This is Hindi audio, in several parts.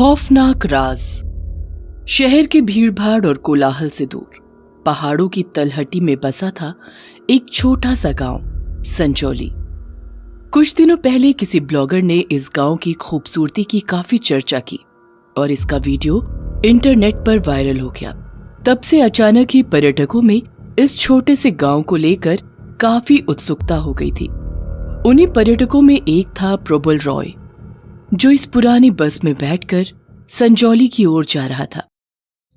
खौफनाक राज। शहर के भीड़भाड़ और कोलाहल से दूर पहाड़ों की तलहटी में बसा था एक छोटा सा गांव संजौली। कुछ दिनों पहले किसी ब्लॉगर ने इस गांव की खूबसूरती की काफी चर्चा की और इसका वीडियो इंटरनेट पर वायरल हो गया। तब से अचानक ही पर्यटकों में इस छोटे से गांव को लेकर काफी उत्सुकता हो गई थी। उन्हीं पर्यटकों में एक था प्रबल रॉय, जो इस पुरानी बस में बैठकर संजौली की ओर जा रहा था।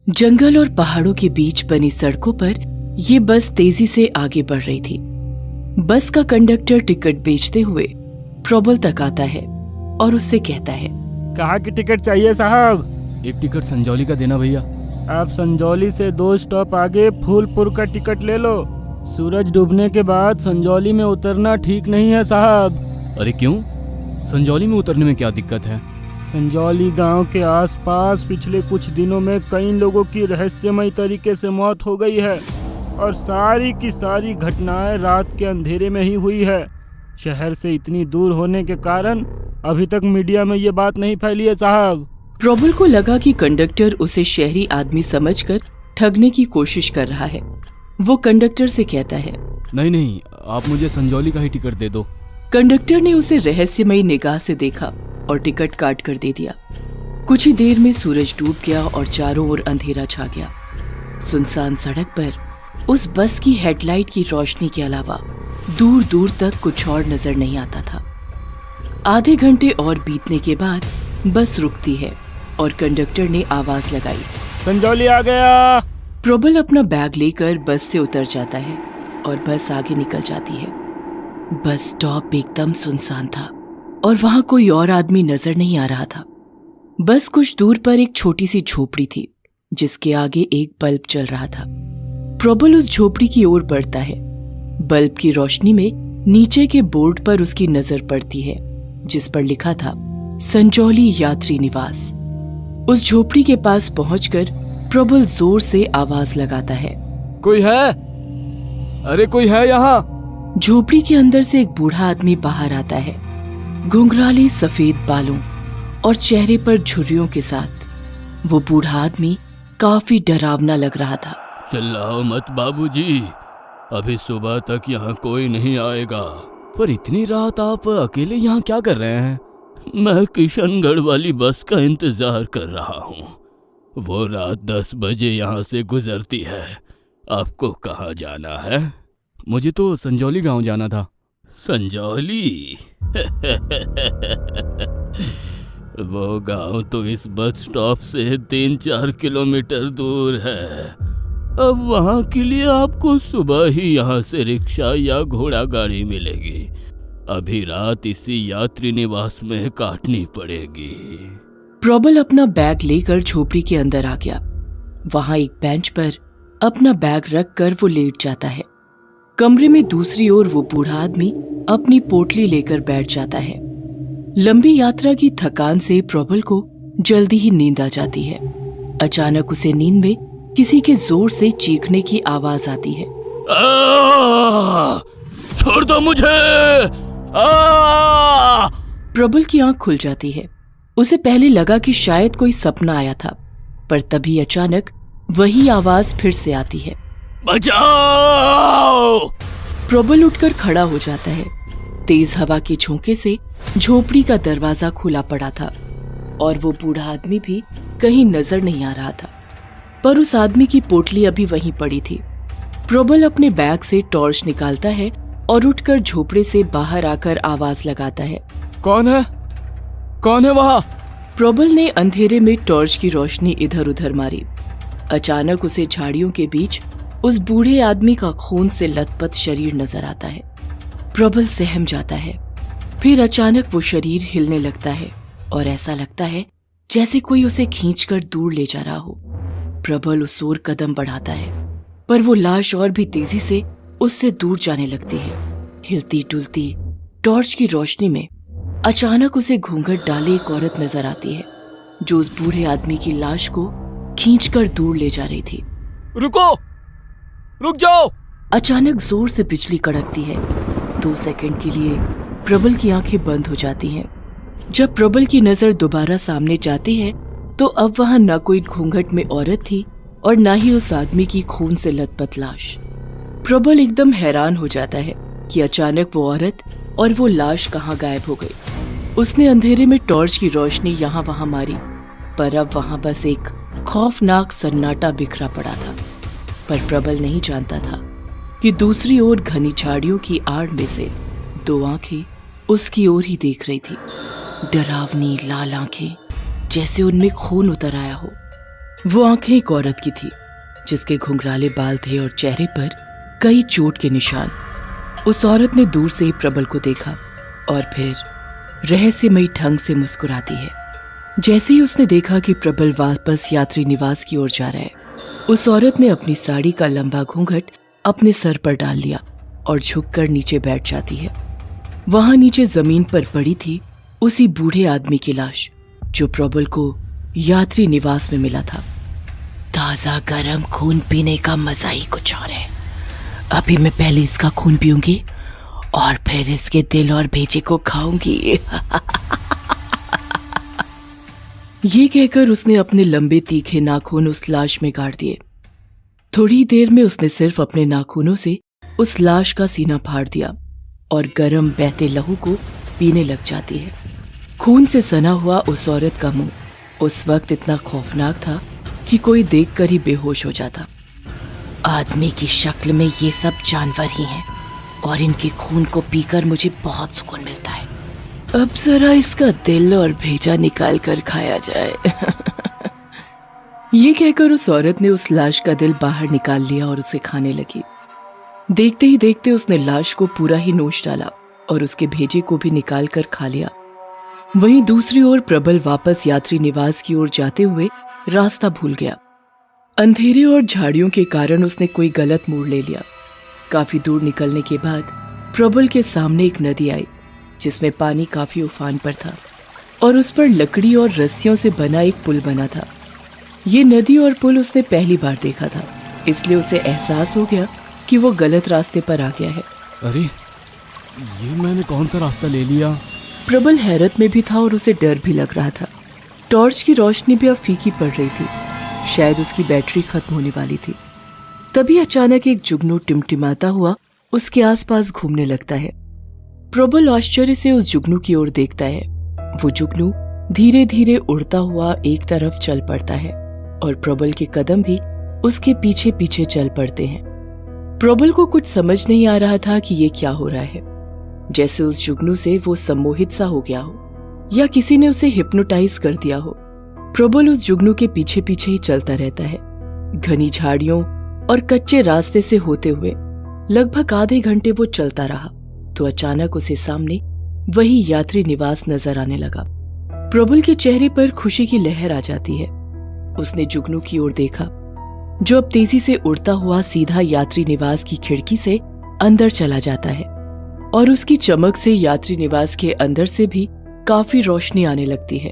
जंगल और पहाड़ों के बीच बनी सड़कों पर ये बस तेजी से आगे बढ़ रही थी। बस का कंडक्टर टिकट बेचते हुए प्रबल तक आता है और उससे कहता है, कहाँ की टिकट चाहिए साहब? एक टिकट संजौली का देना भैया। आप संजौली से 2 स्टॉप आगे फूलपुर का टिकट ले लो। सूरज डूबने के बाद संजौली में उतरना ठीक नहीं है साहब। अरे क्यों? संजौली में उतरने में क्या दिक्कत है? संजौली गांव के आसपास पिछले कुछ दिनों में कई लोगों की रहस्यमय तरीके से मौत हो गई है और सारी की सारी घटनाएं रात के अंधेरे में ही हुई है। शहर से इतनी दूर होने के कारण अभी तक मीडिया में ये बात नहीं फैली है साहब। प्रबल को लगा कि कंडक्टर उसे शहरी आदमी समझकर ठगने की कोशिश कर रहा है। वो कंडक्टर से कहता है, नहीं, आप मुझे संजौली का ही टिकट दे दो। कंडक्टर ने उसे रहस्यमयी निगाह से देखा और टिकट काट कर दे दिया। कुछ ही देर में सूरज डूब गया और चारों ओर अंधेरा छा गया। सुनसान सड़क पर उस बस की हेडलाइट की रोशनी के अलावा दूर दूर तक कुछ और नजर नहीं आता था। आधे घंटे और बीतने के बाद बस रुकती है और कंडक्टर ने आवाज लगाई, संजौली आ गया। प्रबल अपना बैग लेकर बस से उतर जाता है और बस आगे निकल जाती है। बस स्टॉप एकदम सुनसान था और वहां कोई और आदमी नजर नहीं आ रहा था। बस कुछ दूर पर एक छोटी सी झोपड़ी थी जिसके आगे एक बल्ब जल रहा था। प्रबल उस झोपड़ी की ओर बढ़ता है। बल्ब की रोशनी में नीचे के बोर्ड पर उसकी नजर पड़ती है जिस पर लिखा था संजौली यात्री निवास। उस झोपड़ी के पास पहुंचकर प्रबल जोर से आवाज लगाता है, कोई है? अरे कोई है यहाँ? झोपड़ी के अंदर से एक बूढ़ा आदमी बाहर आता है, घुंघराले सफेद बालों और चेहरे पर झुर्रियों के साथ। वो बूढ़ा आदमी काफी डरावना लग रहा था। चिल्लाओ मत बाबूजी, अभी सुबह तक यहाँ कोई नहीं आएगा। पर इतनी रात आप अकेले यहाँ क्या कर रहे हैं? मैं किशनगढ़ वाली बस का इंतजार कर रहा हूँ। वो रात 10 बजे यहाँ से गुजरती है। आपको कहाँ जाना है? मुझे तो संजौली गांव जाना था। संजौली? वो गांव तो इस बस स्टॉप से 3-4 किलोमीटर दूर है। अब वहाँ के लिए आपको सुबह ही यहाँ से रिक्शा या घोड़ा गाड़ी मिलेगी। अभी रात इसी यात्री निवास में काटनी पड़ेगी। प्रबल अपना बैग लेकर झोपड़ी के अंदर आ गया। वहां एक बेंच पर अपना बैग रखकर वो लेट जाता है। कमरे में दूसरी ओर वो बूढ़ा आदमी अपनी पोटली लेकर बैठ जाता है। लंबी यात्रा की थकान से प्रबल को जल्दी ही नींद आ जाती है। अचानक उसे नींद में किसी के जोर से चीखने की आवाज आती है, छोड़ दो मुझे! प्रबल की आंख खुल जाती है। उसे पहले लगा कि शायद कोई सपना आया था, पर तभी अचानक वही आवाज फिर से आती है, बचाओ! प्रबल उठकर खड़ा हो जाता है। तेज हवा के झोंके से झोपड़ी का दरवाजा खुला पड़ा था और वो बूढ़ा आदमी भी कहीं नजर नहीं आ रहा था, पर उस आदमी की पोटली अभी वहीं पड़ी थी। प्रबल अपने बैग से टॉर्च निकालता है और उठकर झोपड़े से बाहर आकर आवाज लगाता है, कौन है? कौन है वहाँ? प्रबल ने अंधेरे में टॉर्च की रोशनी इधर उधर मारी। अचानक उसे झाड़ियों के बीच उस बूढ़े आदमी का खून से लथपथ शरीर नजर आता है। प्रबल सहम जाता है। फिर अचानक वो शरीर हिलने लगता है और ऐसा लगता है जैसे कोई उसे खींचकर दूर ले जा रहा हो। प्रबल उस ओर कदम बढ़ाता है, पर वो लाश और भी तेजी से उससे दूर जाने लगती है। हिलती डुलती टॉर्च की रोशनी में अचानक उसे घूंघट डाले एक औरत नजर आती है जो उस बूढ़े आदमी की लाश को खींचकर दूर ले जा रही थी। रुको! रुक जाओ! अचानक जोर से बिजली कड़कती है। 2 सेकंड के लिए प्रबल की आंखें बंद हो जाती हैं। जब प्रबल की नजर दोबारा सामने जाती है तो अब वहां ना कोई घूंघट में औरत थी और ना ही उस आदमी की खून से लथपथ लाश। प्रबल एकदम हैरान हो जाता है कि अचानक वो औरत और वो लाश कहाँ गायब हो गई। उसने अंधेरे में टॉर्च की रोशनी यहाँ वहां मारी, पर अब वहां बस एक खौफनाक सन्नाटा बिखरा पड़ा था। पर प्रबल नहीं जानता था कि दूसरी ओर घनी झाड़ियों की आड़ में से दो आंखें उसकी ओर ही देख रही थी। डरावनी लाल आंखें, जैसे उनमें खून उतर आया हो। वो आंखें एक औरत की थी जिसके घुंघराले बाल थे और चेहरे पर कई चोट के निशान। उस औरत ने दूर से ही प्रबल को देखा और फिर रहस्यमयी ढंग से मुस्कुराती है। जैसे ही उसने देखा कि प्रबल वापस यात्री निवास की ओर जा रहा है, उस औरत ने अपनी साड़ी का लंबा घूंघट अपने सर पर डाल लिया और झुककर नीचे बैठ जाती है। वहां नीचे जमीन पर पड़ी थी उसी बूढ़े आदमी की लाश जो प्रबल को यात्री निवास में मिला था। ताजा गरम खून पीने का मजा ही कुछ और है। अभी मैं पहले इसका खून पीऊंगी और फिर इसके दिल और भेजे को खाऊंगी। ये कहकर उसने अपने लंबे तीखे नाखून उस लाश में गाड़ दिए। थोड़ी देर में उसने सिर्फ अपने नाखूनों से उस लाश का सीना फाड़ दिया और गरम बहते लहू को पीने लग जाती है। खून से सना हुआ उस औरत का मुंह उस वक्त इतना खौफनाक था कि कोई देखकर ही बेहोश हो जाता। आदमी की शक्ल में ये सब जानवर ही हैं और इनके खून को पीकर मुझे बहुत सुकून मिलता है। अब जरा इसका दिल और भेजा निकाल कर खाया जाए। ये कहकर उस औरत ने उस लाश का दिल बाहर निकाल लिया और उसे खाने लगी। देखते ही देखते उसने लाश को पूरा ही नोच डाला और उसके भेजे को भी निकाल कर खा लिया। वहीं दूसरी ओर प्रबल वापस यात्री निवास की ओर जाते हुए रास्ता भूल गया। अंधेरे और झाड़ियों के कारण उसने कोई गलत मोड़ ले लिया। काफी दूर निकलने के बाद प्रबल के सामने एक नदी आई जिसमें पानी काफी उफान पर था और उस पर लकड़ी और रस्सियों से बना एक पुल बना था। ये नदी और पुल उसने पहली बार देखा था, इसलिए उसे एहसास हो गया कि वो गलत रास्ते पर आ गया है। अरे ये मैंने कौन सा रास्ता ले लिया? प्रबल हैरत में भी था और उसे डर भी लग रहा था। टॉर्च की रोशनी भी अब फीकी पड़ रही थी, शायद उसकी बैटरी खत्म होने वाली थी। तभी अचानक एक जुगनू टिमटिमाता हुआ उसके आसपास घूमने लगता है। प्रबल आश्चर्य से उस जुगनू की ओर देखता है। वो जुगनू धीरे धीरे उड़ता हुआ एक तरफ चल पड़ता है और प्रबल के कदम भी उसके पीछे पीछे चल पड़ते हैं। प्रबल को कुछ समझ नहीं आ रहा था कि ये क्या हो रहा है, जैसे उस जुगनू से वो सम्मोहित सा हो गया हो या किसी ने उसे हिप्नोटाइज कर दिया हो। प्रबल उस जुगनू के पीछे पीछे ही चलता रहता है। घनी झाड़ियों और कच्चे रास्ते से होते हुए लगभग आधे घंटे वो चलता रहा तो अचानक उसे सामने वही यात्री निवास नजर आने लगा। प्रबल के चेहरे पर खुशी की लहर आ जाती है। उसने जुगनू की ओर देखा जो अब तेजी से उड़ता हुआ सीधा यात्री निवास की खिड़की से अंदर चला जाता है और उसकी चमक से यात्री निवास के अंदर से भी काफी रोशनी आने लगती है।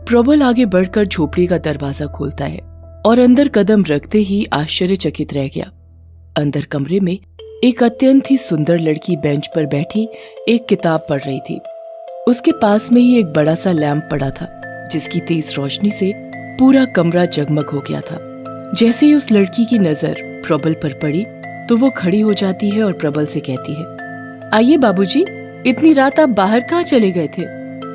प्रबल आगे बढ़कर झोपड़ी का दरवाजा खोलता है और अंदर कदम रखते ही आश्चर्यचकित रह गया। अंदर कमरे में एक अत्यंत ही सुंदर लड़की बेंच पर बैठी एक किताब पढ़ रही थी। उसके पास में ही एक बड़ा सा लैंप पड़ा था जिसकी तेज रोशनी से पूरा कमरा जगमग हो गया था। जैसे ही उस लड़की की नजर प्रबल पर पड़ी तो वो खड़ी हो जाती है और प्रबल से कहती है, आइए बाबूजी, इतनी रात आप बाहर कहाँ चले गए थे?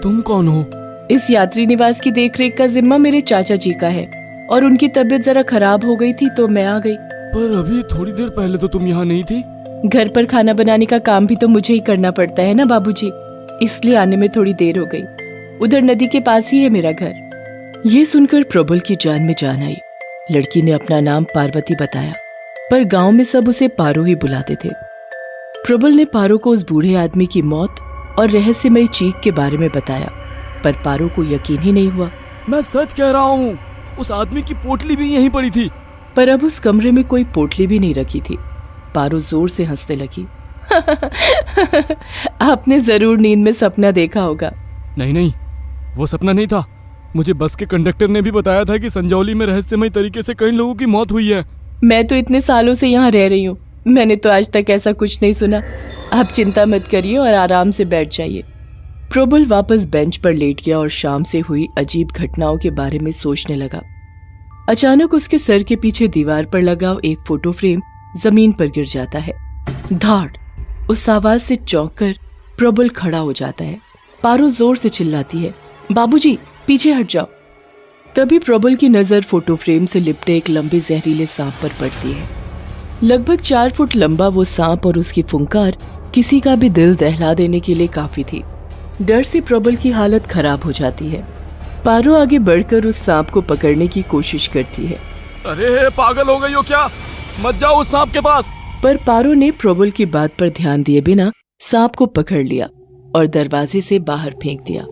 तुम कौन हो? इस यात्री निवास की देखरेख का जिम्मा मेरे चाचा जी का है और उनकी तबीयत जरा खराब हो गई थी तो मैं आ गई। पर अभी थोड़ी देर पहले तो तुम यहाँ नहीं थी। घर पर खाना बनाने का काम भी तो मुझे ही करना पड़ता है ना बाबूजी, इसलिए आने में थोड़ी देर हो गई। उधर नदी के पास ही है मेरा घर। ये सुनकर प्रबल की जान में जान आई। लड़की ने अपना नाम पार्वती बताया, पर गांव में सब उसे पारो ही बुलाते थे। प्रबल ने पारो को उस बूढ़े आदमी की मौत और रहस्यमयी चीख के बारे में बताया, पर पारो को यकीन ही नहीं हुआ। मैं सच कह रहा हूँ, उस आदमी की पोटली भी यहीं पड़ी थी। पर अब उस कमरे में कोई पोटली भी नहीं रखी थी। पारो जोर से हंसने लगी। आपने जरूर नींद में सपना देखा होगा। नहीं, वो सपना नहीं था। मुझे बस के कंडक्टर ने भी बताया था कि संजौली में रहस्यमय तरीके से कई लोगों की मौत हुई है। मैं तो इतने सालों से यहाँ रह रही हूँ, मैंने तो आज तक ऐसा कुछ नहीं सुना। आप चिंता मत करिए और आराम से बैठ जाइए। प्रबल वापस बेंच पर लेट गया और शाम से हुई अजीब घटनाओं के बारे में सोचने लगा। अचानक उसके सर के पीछे दीवार पर लगा एक फोटो फ्रेम जमीन पर गिर जाता है। धाड़! उस आवाज से चौंककर प्रबल खड़ा हो जाता है। पारो जोर से चिल्लाती है, बाबूजी, पीछे हट जाओ। तभी प्रबल की नजर फोटो फ्रेम से लिपटे एक लंबे जहरीले सांप पर पड़ती है। लगभग 4 फुट लंबा वो सांप और उसकी फुंकार किसी का भी दिल दहला देने के लिए काफी थी। डर से प्रबल की हालत खराब हो जाती है। पारो आगे बढ़कर उस सांप को पकड़ने की कोशिश करती है। अरे पागल हो गई हो क्या? मत जाओ उस सांप के पास। पर पारो ने प्रबल की बात पर ध्यान दिए बिना सांप को पकड़ लिया और दरवाजे से बाहर फेंक दिया।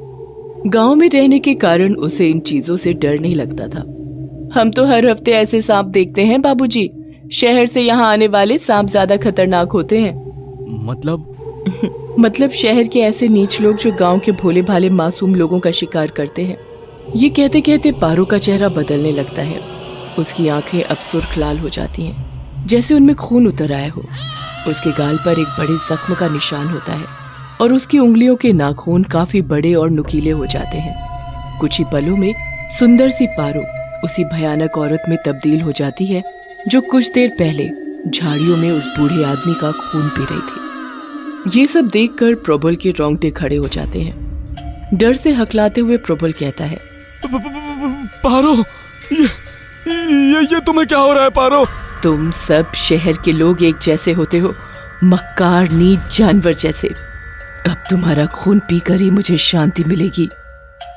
गांव में रहने के कारण उसे इन चीजों से डर नहीं लगता था। हम तो हर हफ्ते ऐसे सांप देखते हैं बाबूजी। शहर से यहाँ आने वाले सांप ज्यादा खतरनाक होते हैं। मतलब शहर के ऐसे नीच लोग जो गांव के भोले भाले मासूम लोगों का शिकार करते हैं। ये कहते कहते पारो का चेहरा बदलने लगता है। उसकी आंखें अब सुर्ख लाल हो जाती हैं, जैसे उनमें खून उतर आया हो। उसके गाल पर एक बड़े जख्म का निशान होता है और उसकी उंगलियों के नाखून काफी बड़े और नुकीले हो जाते हैं। कुछ ही पलों में सुंदर सी पारो उसी भयानक औरत में तब्दील हो जाती है जो कुछ देर पहले झाड़ियों में उस बूढ़े आदमी का खून पी रही थी। ये सब देखकर प्रबल के रोंगटे खड़े हो जाते हैं। डर से हकलाते हुए प्रबल कहता है, पारो, ये तुम्हें क्या हो रहा है पारो? तुम सब शहर के लोग एक जैसे होते हो, मक्कार नीच जानवर जैसे। अब तुम्हारा खून पीकर ही मुझे शांति मिलेगी।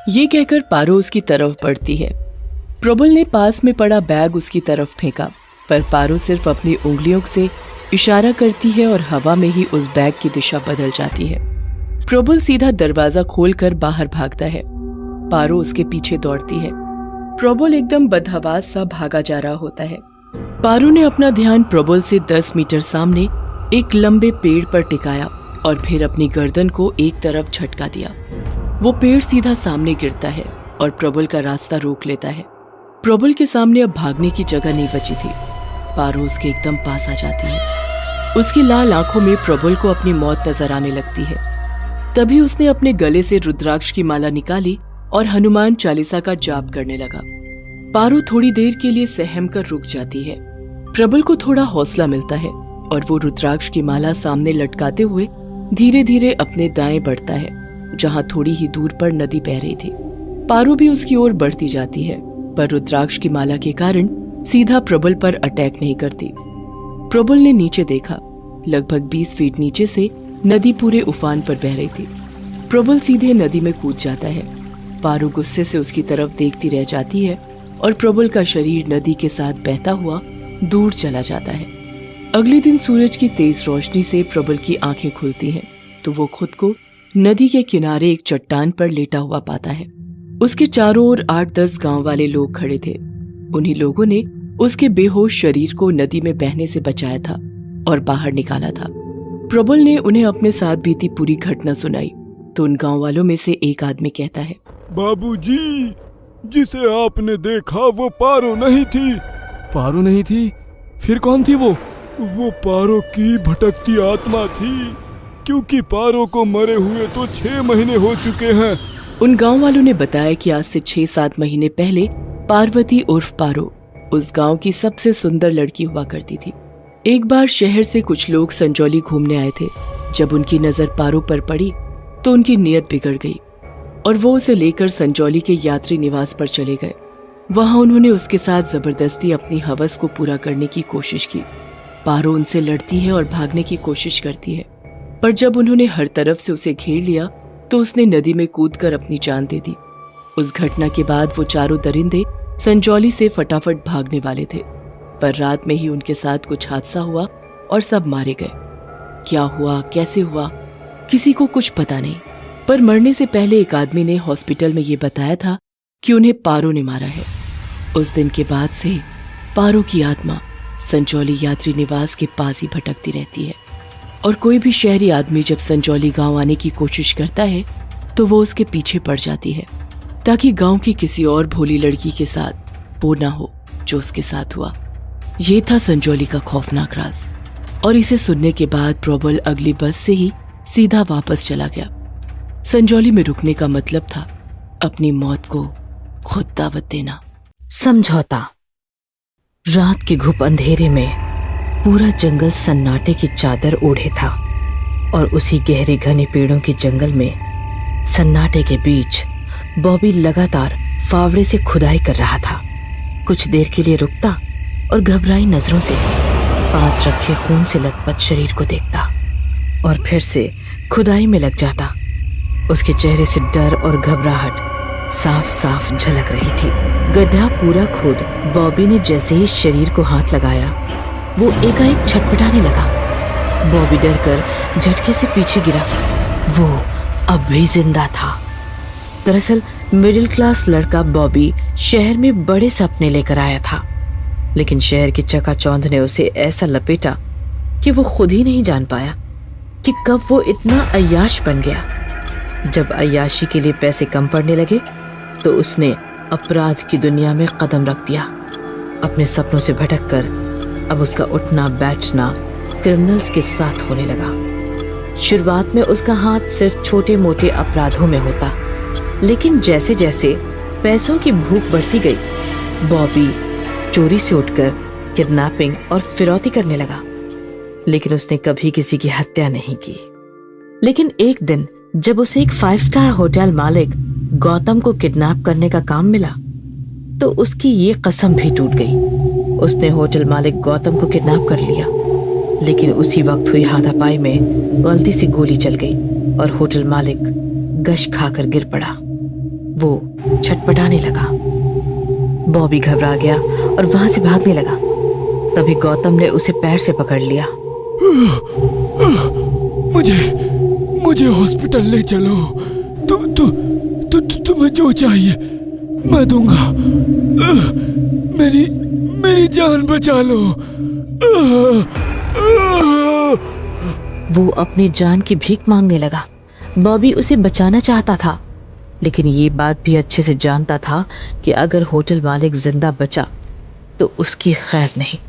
ये कहकर पारो उसकी तरफ बढ़ती है। प्रबल ने पास में पड़ा बैग उसकी तरफ फेंका, पर पारो सिर्फ अपनी उंगलियों से इशारा करती है और हवा में ही उस बैग की दिशा बदल जाती है। प्रबल सीधा दरवाजा खोलकर बाहर भागता है। पारो उसके पीछे दौड़ती है। प्रबल एकदम बदहवास सा भागा जा रहा होता है। पारो ने अपना ध्यान प्रबल से 10 मीटर सामने एक लंबे पेड़ पर टिकाया और फिर अपनी गर्दन को एक तरफ झटका दिया। वो पेड़ सीधा सामने गिरता है और प्रबल का रास्ता रोक लेता है। प्रबल के सामने अब भागने की जगह नहीं बची थी। पारो उसके एकदम पास आ जाती है। उसकी लाल आंखों में प्रबल को अपनी मौत नजर आने लगती है। तभी उसने अपने गले से रुद्राक्ष की माला निकाली और हनुमान चालीसा का जाप करने लगा। पारो थोड़ी देर के लिए सहम कर रुक जाती है। प्रबल को थोड़ा हौसला मिलता है और वो रुद्राक्ष की माला सामने लटकाते हुए धीरे धीरे अपने दाएं बढ़ता है, जहां थोड़ी ही दूर पर नदी बह रही थी। पारो भी उसकी ओर बढ़ती जाती है, पर रुद्राक्ष की माला के कारण सीधा प्रबल पर अटैक नहीं करती। प्रबल ने नीचे देखा। लगभग 20 फीट नीचे से नदी पूरे उफान पर बह रही थी। प्रबल सीधे नदी में कूद जाता है। पारो गुस्से से उसकी तरफ देखती रह जाती है और प्रबल का शरीर नदी के साथ बहता हुआ दूर चला जाता है। अगले दिन सूरज की तेज रोशनी से प्रबल की आंखें खुलती हैं तो वो खुद को नदी के किनारे एक चट्टान पर लेटा हुआ पाता है। उसके चारों ओर 8-10 गांव वाले लोग खड़े थे। उन्हीं लोगों ने उसके बेहोश शरीर को नदी में बहने से बचाया था और बाहर निकाला था। प्रबल ने उन्हें अपने साथ बीती पूरी घटना सुनाई तो उन गांव वालों में से एक आदमी कहता है, बाबूजी, जिसे आपने देखा वो पारो नहीं थी। पारो नहीं थी? फिर कौन थी वो? वो पारो की भटकती आत्मा थी, क्योंकि पारो को मरे हुए तो 6 महीने हो चुके हैं। उन गांव वालों ने बताया कि आज से 6-7 महीने पहले पार्वती उर्फ पारो उस गांव की सबसे सुंदर लड़की हुआ करती थी। एक बार शहर से कुछ लोग संजौली घूमने आए थे। जब उनकी नजर पारो पर पड़ी तो उनकी नीयत बिगड़ गई और वो उसे लेकर संजौली के यात्री निवास पर चले गए। वहां उन्होंने उसके साथ जबरदस्ती अपनी हवस को पूरा करने की कोशिश की। पारो उनसे लड़ती है और भागने की कोशिश करती है, पर जब उन्होंने हर तरफ से उसे घेर लिया तो उसने नदी में कूदकर अपनी जान दे दी। उस घटना के बाद वो चारों दरिंदे संजौली से फटाफट भागने वाले थे, पर रात में ही उनके साथ कुछ हादसा हुआ और सब मारे गए। क्या हुआ, कैसे हुआ, किसी को कुछ पता नहीं, पर मरने से पहले एक आदमी ने हॉस्पिटल में ये बताया था कि उन्हें पारो ने मारा है। उस दिन के बाद से पारो की आत्मा संजौली यात्री निवास के पास ही भटकती रहती है और कोई भी शहरी आदमी जब संजौली गांव आने की कोशिश करता है तो वो उसके पीछे पड़ जाती है, ताकि गांव की किसी और भोली लड़की के साथ वो ना हो जो उसके साथ हुआ। ये था संजौली का खौफनाक राज। और इसे सुनने के बाद प्रबल अगली बस से ही सीधा वापस चला गया। संजौली में रुकने का मतलब था अपनी मौत को खुद दावत देना। समझौता। रात के घुप अंधेरे में पूरा जंगल सन्नाटे की चादर ओढ़े था और उसी गहरे घने पेड़ों के जंगल में सन्नाटे के बीच बॉबी लगातार फावड़े से खुदाई कर रहा था। कुछ देर के लिए रुकता और घबराई नजरों से पास रखे खून से लथपथ शरीर को देखता और फिर से खुदाई में लग जाता। उसके चेहरे से डर और घबराहट साफ साफ झलक रही थी। गड्ढा पूरा खोद बॉबी ने जैसे ही शरीर को हाथ लगाया वो एकाएक छटपटाने लगा। बॉबी डरकर झटके से पीछे गिरा। वो अब भी जिंदा था। दरअसल मिडिल क्लास लड़का बॉबी शहर में बड़े सपने लेकर आया था, लेकिन शहर की चकाचौंध ने उसे ऐसा लपेटा कि वो खुद ही नहीं जान पाया कि कब वो इतना अय्याश बन गया। जब अय्याशी के लिए पैसे कम पड़ने लगे तो उसने अपराध की दुनिया में कदम रख दिया। अपने सपनों से भटककर अब उसका उठना बैठना क्रिमिनल्स के साथ होने लगा। शुरुआत में उसका हाथ सिर्फ छोटे मोटे अपराधों में होता, लेकिन जैसे जैसे पैसों की भूख बढ़ती गई बॉबी चोरी से उठकर किडनैपिंग और फिरौती करने लगा। लेकिन उसने कभी किसी की हत्या नहीं की। लेकिन एक दिन जब उसे एक 5 स्टार होटल मालिक गौतम को किडनैप करने का काम मिला तो उसकी ये कसम भी टूट गई। उसने होटल मालिक गौतम को किडनैप कर लिया, लेकिन उसी वक्त हुई हाथापाई में गलती से गोली चल गई और होटल मालिक गश खाकर गिर पड़ा। वो छटपटाने लगा। बॉबी घबरा गया और वहां से भागने लगा। तभी गौतम ने उसे पैर से पकड़ लिया। मुझे हॉस्पिटल ले चलो। तुम्हें जो चाहिए मैं दूंगा। मेरी जान बचा लो। वो अपनी जान की भीख मांगने लगा। बॉबी उसे बचाना चाहता था, लेकिन ये बात भी अच्छे से जानता था कि अगर होटल मालिक जिंदा बचा तो उसकी खैर नहीं।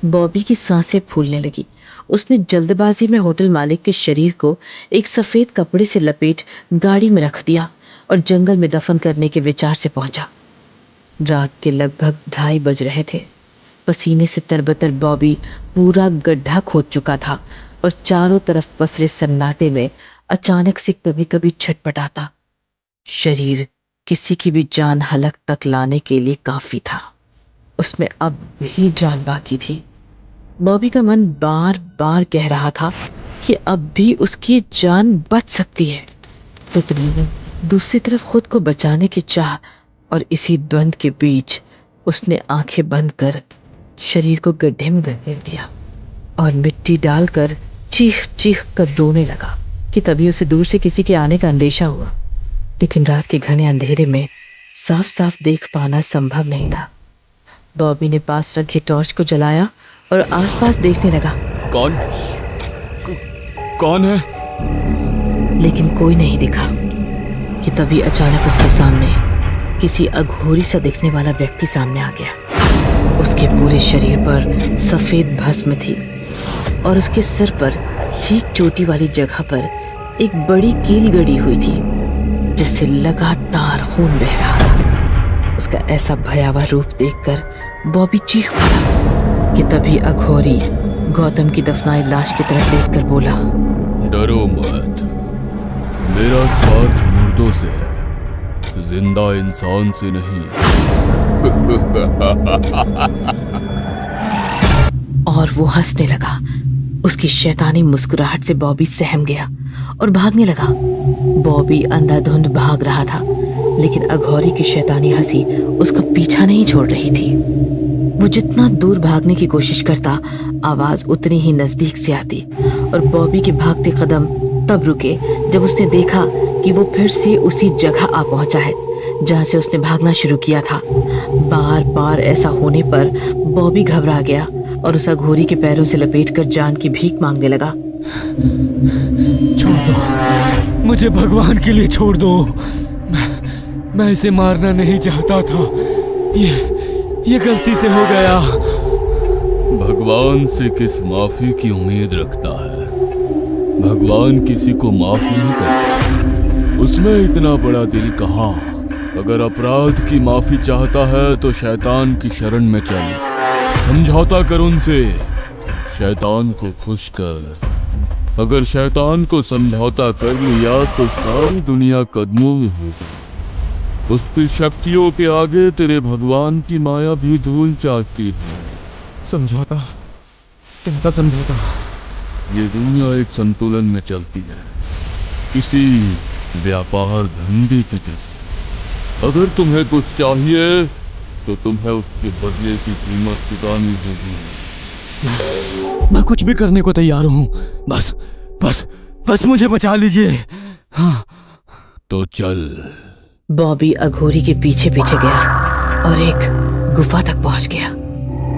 बॉबी की सांसें फूलने लगी। उसने जल्दबाजी में होटल मालिक के शरीर को एक सफेद कपड़े से लपेट गाड़ी में रख दिया और जंगल में दफन करने के विचार से पहुंचा। रात के लगभग 2:30 बज रहे थे। पसीने से तरबतर बॉबी पूरा गड्ढा खोद चुका था और चारों तरफ पसरे सन्नाटे में अचानक से कभी कभी छटपटाता। शरीर किसी की भी जान हलक तक लाने के लिए काफी था। उसमें अब भी जान बाकी थी। बॉबी का मन बार बार कह रहा था कि अब भी उसकी जान बच सकती है, लेकिन दूसरी तरफ खुद को बचाने की चाह और इसी द्वंद के बीच उसने आंखें बंद कर शरीर को गड्ढे में धकेल दिया और मिट्टी डालकर चीख चीख कर रोने लगा कि तभी उसे दूर से किसी के आने का अंदेशा हुआ। लेकिन रात के घने अंधेरे में साफ साफ देख पाना संभव नहीं था। बॉबी ने पास रखी टॉर्च को जलाया और आसपास देखने लगा। कौन है? लेकिन कोई नहीं दिखा कि तभी अचानक उसके सामने किसी अघोरी सा दिखने वाला व्यक्ति सामने आ गया। उसके पूरे शरीर पर सफेद भस्म थी और उसके सिर पर ठीक चोटी वाली जगह पर एक बड़ी कील गड़ी हुई थी जिससे लगातार खून बह रहा था। उसका ऐसा भयावह रूप देखकर बॉबी चीख पड़ा कि तभी अघोरी गौतम की दफनाई लाश की तरफ देखकर बोला, डरो मत, मेरा स्वार्थ मुर्दों से है, जिंदा इंसान से नहीं। और वो हंसने लगा। उसकी शैतानी मुस्कुराहट से बॉबी सहम गया और भागने लगा। बॉबी अंधाधुंध भाग रहा था, लेकिन अघोरी की शैतानी हंसी उसका पीछा नहीं छोड़ रही थी। वो जितना दूर भागने की कोशिश करता, आवाज उतनी ही नजदीक से आती और बॉबी के भागते कदम तब रुके जब उसने देखा कि वो फिर से उसी जगह आ पहुंचा है जहां से उसने भागना शुरू किया था। बार बार ऐसा होने पर बॉबी घबरा गया और उस अघोरी के पैरों से लपेटकर जान की भीख मांगने लगा। छोड़ दो, मुझे भगवान के लिए छोड़ दो। मैं इसे मारना नहीं चाहता था, ये गलती से हो गया। भगवान से किस माफी की उम्मीद रखता है? भगवान किसी को माफ नहीं करता। उसमें इतना बड़ा दिल कहाँ। अगर अपराध की माफी चाहता है तो शैतान की शरण में चल, समझौता कर उनसे, शैतान को खुश कर। अगर शैतान को समझौता कर लिया तो सारी दुनिया कदमों में होगी। उसकी शक्तियों के आगे तेरे भगवान की माया भी धूल चाटती है। समझौता? कैसा समझौता? ये दुनिया एक संतुलन में चलती है, किसी व्यापार धंधे के जैसे। अगर तुम्हें कुछ चाहिए तो तुम्हें उसके बदले की कीमत चुकानी होगी। मैं कुछ भी करने को तैयार हूँ, बस बस बस मुझे बचा लीजिए। हाँ। तो चल। बॉबी अघोरी के पीछे पीछे गया और एक गुफा तक पहुंच गया।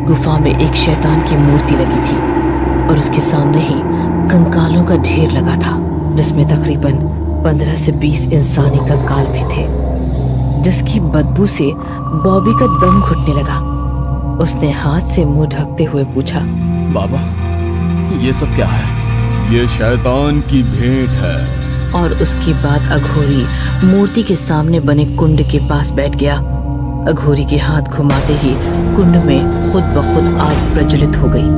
गुफा में एक शैतान की मूर्ति लगी थी और उसके सामने ही कंकालों का ढेर लगा था, जिसमें तकरीबन 15 से 20 इंसानी कंकाल भी थे, जिसकी बदबू से बॉबी का दम घुटने लगा। उसने हाथ से मुंह ढकते हुए पूछा, बाबा, ये सब क्या है? ये शैतान की भेंट है। और उसके बाद अघोरी मूर्ति के सामने बने कुंड के पास बैठ गया। अघोरी के हाथ घुमाते ही कुंड में खुद ब खुद आग प्रज्वलित हो गई।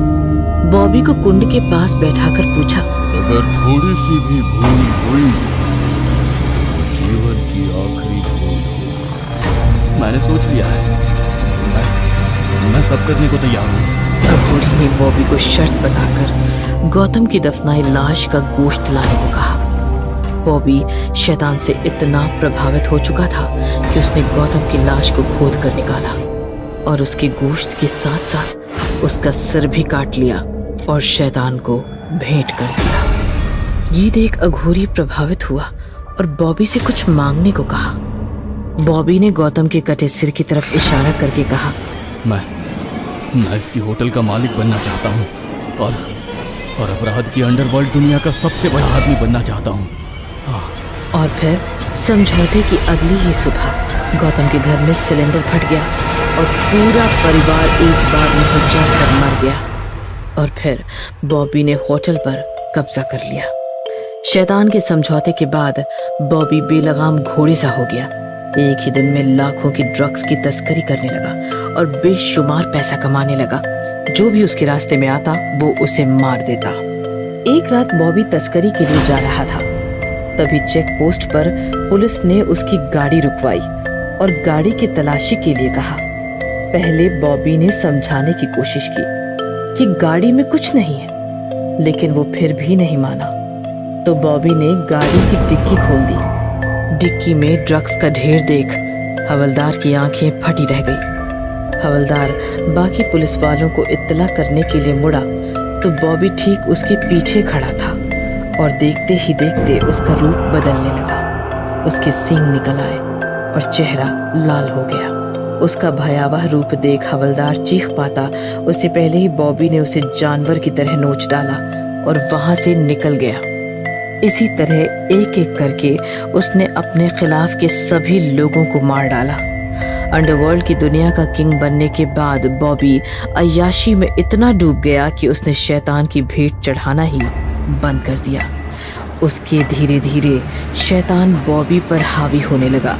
बॉबी को कुंड के पास बैठाकर पूछा, अगर थोड़ी सी भी भूल हुई तो जीवन की आखिरी भूल होगी। मैंने सोच लिया है, मैं सब करने को तैयार हूँ। अघोरी ने बॉबी को शर्त बताकर गौतम की दफनाई लाश का गोश्त लाने को कहा। बॉबी शैतान से इतना प्रभावित हो चुका था कि उसने गौतम की लाश को खोद कर निकाला और उसके गोश्त के साथ साथ उसका सिर भी काट लिया और शैतान को भेंट कर दिया। ये देख अघोरी प्रभावित हुआ और बॉबी से कुछ मांगने को कहा। बॉबी ने गौतम के कटे सिर की तरफ इशारा करके कहा, मैं इसकी होटल का मालिक बनना चाहता हूँ और अपराध की अंडरवर्ल्ड दुनिया का सबसे बड़ा आदमी बनना चाहता हूँ। और फिर समझौते की अगली ही सुबह गौतम के घर में सिलेंडर फट गया और पूरा परिवार एक बार में हो जाकर मर गया। और फिर बॉबी ने होटल पर कब्जा कर लिया। शैतान के समझौते के बाद बॉबी बेलगाम घोड़े सा हो गया। एक ही दिन में लाखों की ड्रग्स की तस्करी करने लगा और बेशुमार पैसा कमाने लगा। जो भी उसके रास्ते में आता वो उसे मार देता। एक रात बॉबी तस्करी के लिए जा रहा था, तभी चेक पोस्ट पर पुलिस ने उसकी गाड़ी रुकवाई और गाड़ी की तलाशी के लिए कहा। पहले बॉबी ने समझाने की कोशिश की कि गाड़ी में कुछ नहीं है, लेकिन वो फिर भी नहीं माना। तो बॉबी ने गाड़ी की डिक्की खोल दी। डिक्की में ड्रग्स का ढेर देख हवलदार की आंखें फटी रह गई। हवलदार बाकी पुलिस वालों को इत्तला करने के लिए मुड़ा तो बॉबी ठीक उसके पीछे खड़ा था और देखते ही देखते उसका रूप बदलने लगा। उसके सींग निकल आए और चेहरा लाल हो गया। उसका भयावह रूप देख हवलदार चीख पाता उससे पहले ही बॉबी ने उसे जानवर की तरह नोच डाला और वहां से निकल गया। इसी तरह एक एक करके उसने अपने खिलाफ के सभी लोगों को मार डाला। अंडरवर्ल्ड की दुनिया का किंग बनने के बाद बॉबी अय्याशी में इतना डूब गया कि उसने शैतान की भेंट चढ़ाना ही बंद कर दिया। उसके धीरे धीरे शैतान बॉबी पर हावी होने लगा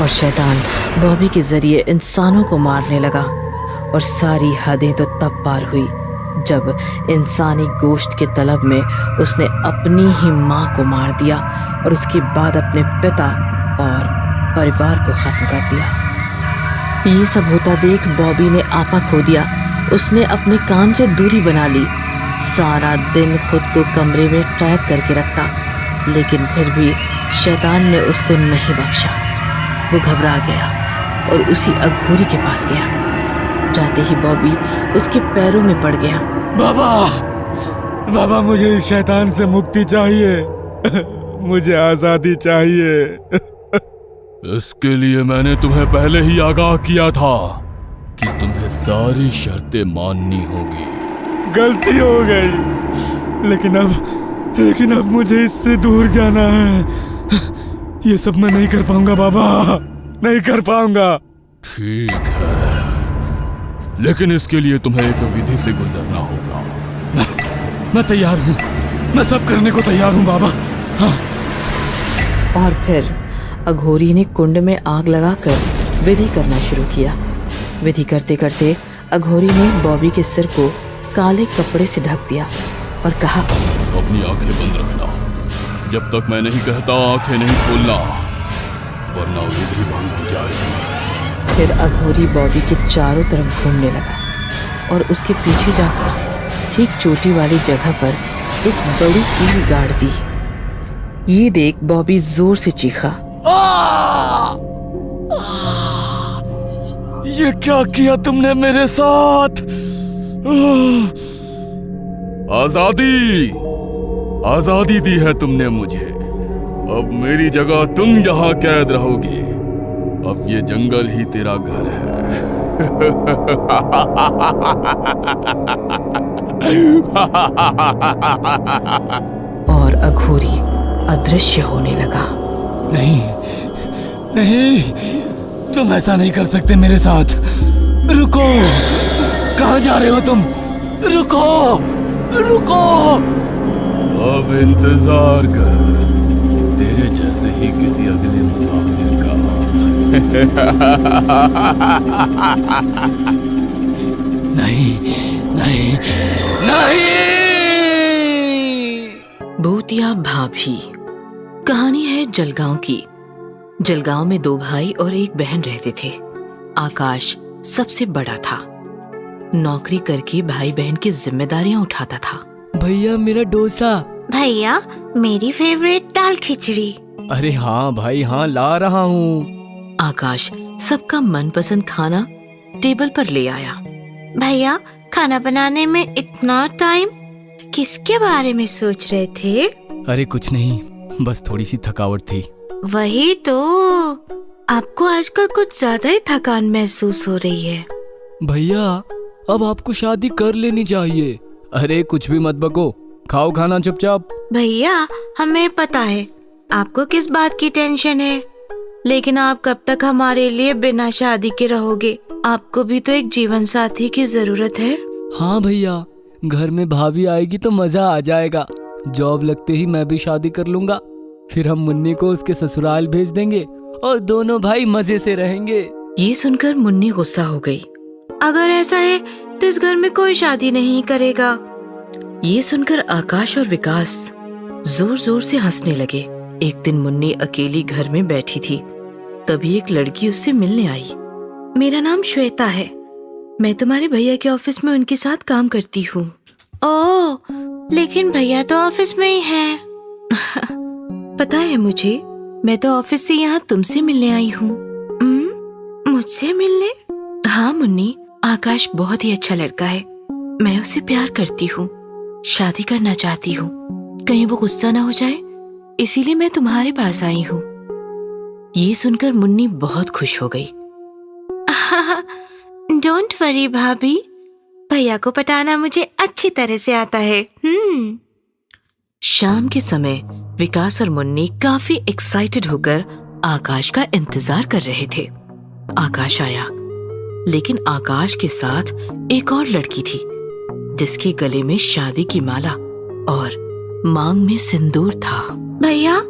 और शैतान बॉबी के जरिए इंसानों को मारने लगा। और सारी हदें तो तब पार हुई जब इंसानी गोश्त के तलब में उसने अपनी ही माँ को मार दिया और उसके बाद अपने पिता और परिवार को खत्म कर दिया। ये सब होता देख बॉबी ने आपा खो दिया। उसने अपने काम से दूरी बना ली। सारा दिन खुद को कमरे में कैद करके रखता, लेकिन फिर भी शैतान ने उसको नहीं बख्शा। वो घबरा गया और उसी अघोरी के पास गया। जाते ही बॉबी उसके पैरों में पड़ गया। बाबा, बाबा मुझे इस शैतान से मुक्ति चाहिए। मुझे आजादी चाहिए। इसके लिए मैंने तुम्हें पहले ही आगाह किया था कि तुम्हें सारी शर्तें माननी होगी। गलती हो गई, लेकिन अब मुझे इससे दूर जाना है। ये सब मैं नहीं कर पाऊंगा बाबा, नहीं कर पाऊंगा। ठीक है, लेकिन इसके लिए तुम्हें एक विधि से गुजरना होगा। मैं तैयार हूँ, मैं सब करने को तैयार हूँ बाबा। हाँ। और फिर अघोरी ने कुंड में आग लगाकर विधि करना शुरू किया। विधि करते करते अघोरी ने बॉबी के सिर को काले कपड़े से ढक दिया और कहा, अपनी आंखें बंद रखना, जब तक मैं नहीं कहता आंखें नहीं खोलना, वरना विधि भंग हो जाएगी। फिर अघोरी बॉबी के चारों तरफ घूमने लगा और उसके पीछे जाकर ठीक चोटी वाली जगह पर एक बड़ी कील गाड़ दी। ये देख बॉबी जोर से चीखा। ये क्या किया तुमने मेरे साथ? आजादी, आजादी दी है तुमने मुझे। अब मेरी जगह तुम यहाँ कैद रहोगे। अब ये जंगल ही तेरा घर है। और अघोरी अदृश्य होने लगा। नहीं, नहीं, तुम ऐसा नहीं कर सकते मेरे साथ। रुको, कहाँ जा रहे हो तुम? रुको, रुको। अब इंतजार कर तेरे जैसे ही किसी अगले मुसाफिर का। नहीं, नहीं, नहीं। भूतिया भाभी। कहानी है जलगांव की। जलगांव में 2 भाई और 1 बहन रहते थे। आकाश सबसे बड़ा था। नौकरी करके भाई बहन की जिम्मेदारियां उठाता था। भैया मेरा डोसा। भैया मेरी फेवरेट दाल खिचड़ी। अरे हाँ भाई हाँ, ला रहा हूँ। आकाश सबका मनपसंद खाना टेबल पर ले आया। भैया खाना बनाने में इतना टाइम, किसके बारे में सोच रहे थे? अरे कुछ नहीं, बस थोड़ी सी थकावट थी। वही तो, आपको आजकल कुछ ज्यादा ही थकान महसूस हो रही है। भैया अब आपको शादी कर लेनी चाहिए। अरे कुछ भी मत बको, खाओ खाना चुपचाप। भैया हमें पता है आपको किस बात की टेंशन है, लेकिन आप कब तक हमारे लिए बिना शादी के रहोगे? आपको भी तो एक जीवन साथी की जरूरत है। हाँ भैया, घर में भाभी आएगी तो मजा आ जाएगा। जॉब लगते ही मैं भी शादी कर लूंगा। फिर हम मुन्नी को उसके ससुराल भेज देंगे और दोनों भाई मजे से रहेंगे। ये सुनकर मुन्नी गुस्सा हो गई। अगर ऐसा है तो इस घर में कोई शादी नहीं करेगा। ये सुनकर आकाश और विकास जोर जोर से हंसने लगे। एक दिन मुन्नी अकेली घर में बैठी थी, तभी एक लड़की उससे मिलने आई। मेरा नाम श्वेता है, मैं तुम्हारे भैया के ऑफिस में उनके साथ काम करती हूँ। ओह, लेकिन भैया तो ऑफिस में ही हैं। पता है मुझे, मैं तो ऑफिस से यहाँ तुमसे मिलने आई हूँ। मुझसे मिलने? हाँ मुन्नी, आकाश बहुत ही अच्छा लड़का है। मैं उससे प्यार करती हूँ, शादी करना चाहती हूँ। कहीं वो गुस्सा ना हो जाए, इसीलिए मैं तुम्हारे पास आई हूँ। ये सुनकर मुन्नी बहुत खुश हो गई। डोंट वरी भाभी, भैया को पटाना मुझे अच्छी तरह से आता है। शाम के समय विकास और मुन्नी काफी एक्साइटेड होकर आकाश का इंतजार कर रहे थे। आकाश आया, लेकिन आकाश के साथ एक और लड़की थी, जिसके गले में शादी की माला और मांग में सिंदूर था। भैया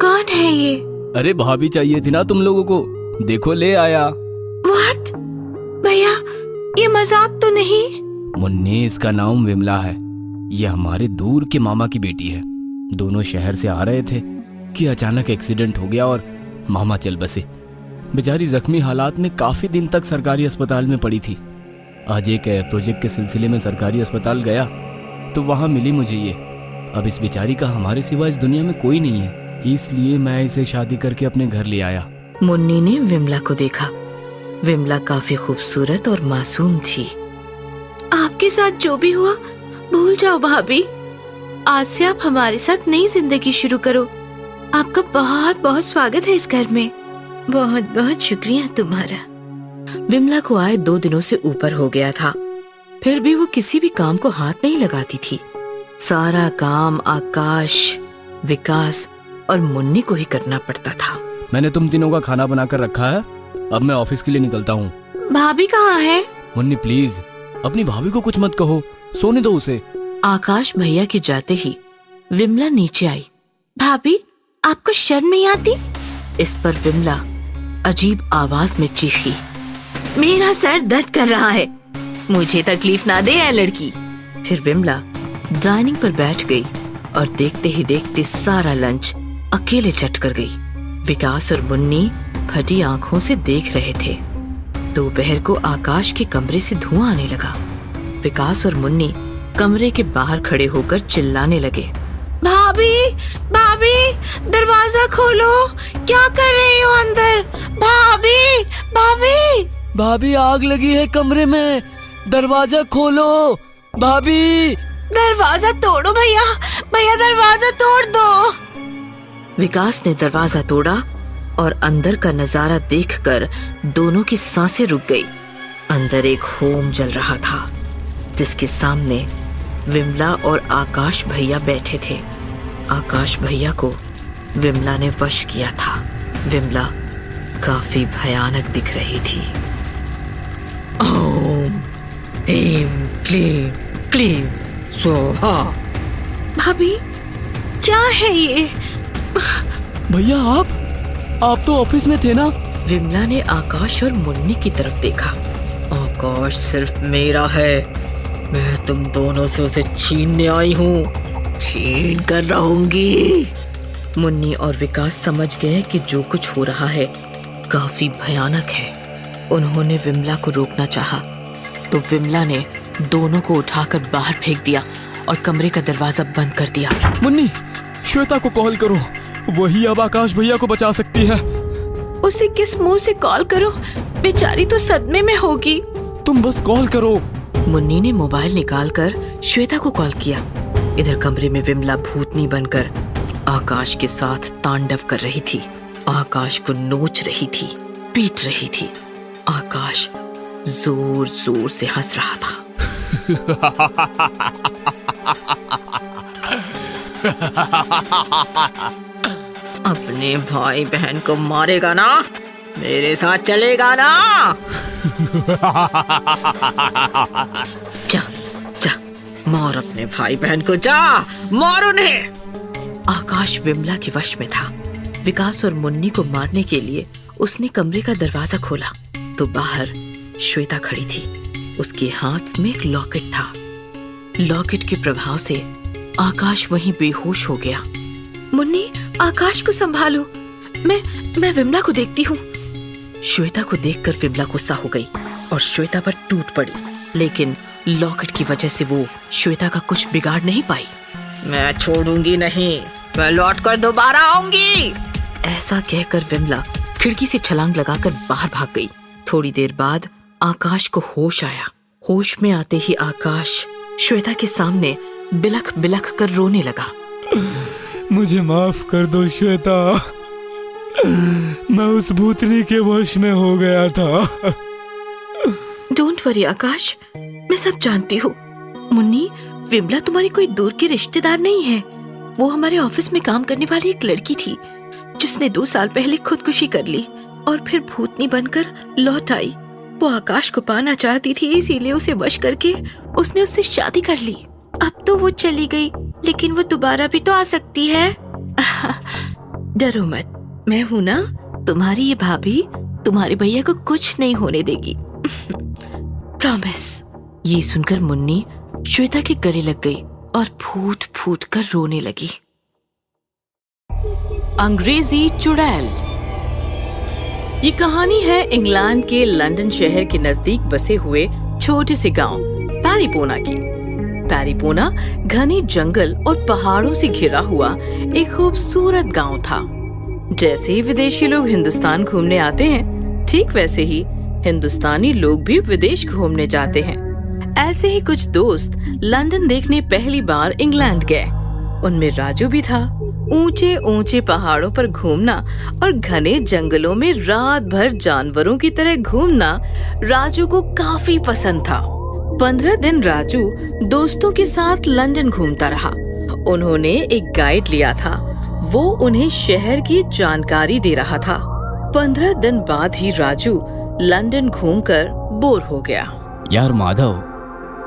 कौन है ये? अरे भाभी चाहिए थी ना तुम लोगों को, देखो ले आया। व्हाट? भैया ये मजाक तो नहीं? मुन्नी, इसका नाम विमला है। ये हमारे दूर के मामा की बेटी है। दोनों शहर से आ रहे थे कि अचानक एक्सीडेंट हो गया और मामा चल बसे। बेचारी जख्मी हालात में काफी दिन तक सरकारी अस्पताल में पड़ी थी। आज एक प्रोजेक्ट के सिलसिले में सरकारी अस्पताल गया तो वहां मिली मुझे ये। अब इस बेचारी का हमारे सिवा इस दुनिया में कोई नहीं है, इसलिए मैं इसे शादी करके अपने घर ले आया। मुन्नी ने विमला को देखा। विमला काफी खूबसूरत और मासूम थी। आपके साथ जो भी हुआ भूल जाओ भाभी। आज से आप हमारे साथ नई जिंदगी शुरू करो। आपका बहुत बहुत स्वागत है इस घर में। बहुत बहुत शुक्रिया तुम्हारा। विमला को आए 2 दिनों से ऊपर हो गया था, फिर भी वो किसी भी काम को हाथ नहीं लगाती थी। सारा काम आकाश, विकास और मुन्नी को ही करना पड़ता था। मैंने तुम तीनों का खाना बनाकर रखा है, अब मैं ऑफिस के लिए निकलता हूँ। भाभी कहाँ है? मुन्नी प्लीज, अपनी भाभी को कुछ मत कहो, सोने दो उसे। आकाश भैया के जाते ही विमला नीचे आई। भाभी आपको शर्म नहीं आती? इस पर विमला अजीब आवाज में चीखी, मेरा सर दर्द कर रहा है, मुझे तकलीफ ना दे ऐ लड़की। फिर विमला डाइनिंग पर बैठ गई और देखते ही देखते सारा लंच अकेले चट कर गई। विकास और मुन्नी फटी आंखों से देख रहे थे। दोपहर को आकाश के कमरे से धुआं आने लगा। विकास और मुन्नी कमरे के बाहर खड़े होकर चिल्लाने लगे, भाभी भाभी दरवाजा खोलो, क्या कर रही हो अंदर? भाभी भाभी भाभी आग लगी है कमरे में, दरवाजा खोलो भाभी। दरवाजा तोड़ो भैया, भैया दरवाजा तोड़ दो। विकास ने दरवाजा तोड़ा और अंदर का नजारा देखकर दोनों की सांसें रुक गई। अंदर एक होम जल रहा था जिसके सामने विमला और आकाश भैया बैठे थे। आकाश भैया को विमला ने वश किया था। विमला काफी भयानक दिख रही थी। ओम ह्रीं क्लीं क्लीं स्वाहा। भाभी क्या है ये? भैया आप तो ऑफिस में थे ना? विमला ने आकाश और मुन्नी की तरफ देखा। आकाश सिर्फ मेरा है, मैं तुम दोनों से उसे छीनने आई हूँ, छीन कर रहूंगी। मुन्नी और विकास समझ गए कि जो कुछ हो रहा है काफी भयानक है। उन्होंने विमला को रोकना चाहा तो विमला ने दोनों को उठाकर बाहर फेंक दिया और कमरे का दरवाजा बंद कर दिया। मुन्नी, श्वेता को कॉल करो, वही अब आकाश भैया को बचा सकती है। उसे किस मुंह से कॉल करो? बेचारी तो सदमे में होगी। तुम बस कॉल करो। मुन्नी ने मोबाइल निकालकर श्वेता को कॉल किया। इधर कमरे में विमला भूतनी बनकर आकाश के साथ तांडव कर रही थी। आकाश को नोच रही थी, पीट रही थी। आकाश जोर जोर से हंस रहा था। अपने भाई बहन को मारेगा ना? मेरे साथ चलेगा ना? जा जा मार अपने भाई बहन को, जा मार उन्हें। आकाश विमला के वश में था। विकास और मुन्नी को मारने के लिए उसने कमरे का दरवाजा खोला तो बाहर श्वेता खड़ी थी। उसके हाथ में एक लॉकेट था। लॉकेट के प्रभाव से आकाश वहीं बेहोश हो गया। मुन्नी, आकाश को संभालो, मैं विमला को देखती हूँ। श्वेता को देखकर विमला गुस्सा हो गई और श्वेता पर टूट पड़ी, लेकिन लॉकेट की वजह से वो श्वेता का कुछ बिगाड़ नहीं पाई। मैं छोड़ूंगी नहीं, मैं लौटकर दोबारा आऊंगी। ऐसा कहकर विमला खिड़की से छलांग लगाकर बाहर भाग गई। थोड़ी देर बाद आकाश को होश आया। होश में आते ही आकाश श्वेता के सामने बिलख बिलख कर रोने लगा। मुझे माफ कर दो श्वेता, मैं उस भूतनी के वश में हो गया था। डोंट वरी आकाश, मैं सब जानती हूँ। मुन्नी, विमला तुम्हारी कोई दूर की रिश्तेदार नहीं है। वो हमारे ऑफिस में काम करने वाली एक लड़की थी जिसने 2 साल पहले खुदकुशी कर ली और फिर भूतनी बनकर लौट आई। वो आकाश को पाना चाहती थी, इसीलिए उसे वश करके उसने उससे शादी कर ली। अब तो वो चली गई, लेकिन वो दोबारा भी तो आ सकती है। डरो मत, मैं हूं ना, तुम्हारी ये भाभी तुम्हारे भैया को कुछ नहीं होने देगी। प्रॉमिस। ये सुनकर मुन्नी श्वेता के गले लग गई और फूट फूट कर रोने लगी। अंग्रेजी चुड़ैल। ये कहानी है इंग्लैंड के लंदन शहर के नजदीक बसे हुए छोटे से गांव पैरीपोना की। पैरीपोना घने जंगल और पहाड़ों से घिरा हुआ एक खूबसूरत गांव था। जैसे विदेशी लोग हिंदुस्तान घूमने आते हैं, ठीक वैसे ही हिंदुस्तानी लोग भी विदेश घूमने जाते हैं। ऐसे ही कुछ दोस्त लंदन देखने पहली बार इंग्लैंड गए। उनमें राजू भी था। ऊंचे ऊंचे पहाड़ों पर घूमना और घने जंगलों में रात भर जानवरों की तरह घूमना राजू को काफी पसंद था। 15 दिन राजू दोस्तों के साथ लंदन घूमता रहा। उन्होंने एक गाइड लिया था, वो उन्हें शहर की जानकारी दे रहा था। 15 दिन बाद ही राजू लंदन घूमकर बोर हो गया। यार माधव,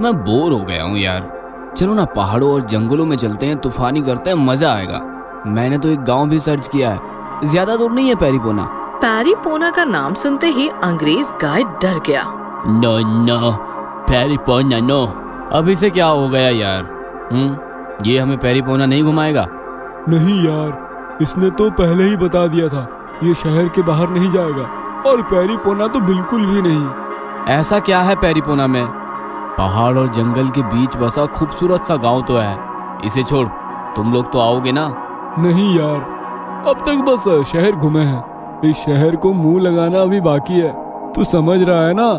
मैं बोर हो गया हूँ यार। चलो ना पहाड़ों और जंगलों में चलते हैं, तूफानी करते हैं, मजा आएगा। मैंने तो एक गांव भी सर्च किया है, ज्यादा दूर नहीं है पैरीपोना। पैरीपोना का नाम सुनते ही अंग्रेज गाइड डर गया। नो नो, पैरीपोना नो। अब इसे क्या हो गया यार? ये हमें पैरीपोना नहीं घुमाएगा? नहीं यार, इसने तो पहले ही बता दिया था ये शहर के बाहर नहीं जाएगा, और पैरीपोना तो बिल्कुल भी नहीं। ऐसा क्या है पैरीपोना में? पहाड़ और जंगल के बीच बसा खूबसूरत सा गांव तो है। इसे छोड़, तुम लोग तो आओगे ना? नहीं यार, अब तक बस शहर घूमे हैं, इस शहर को मुंह लगाना अभी बाकी है, तू समझ रहा है ना?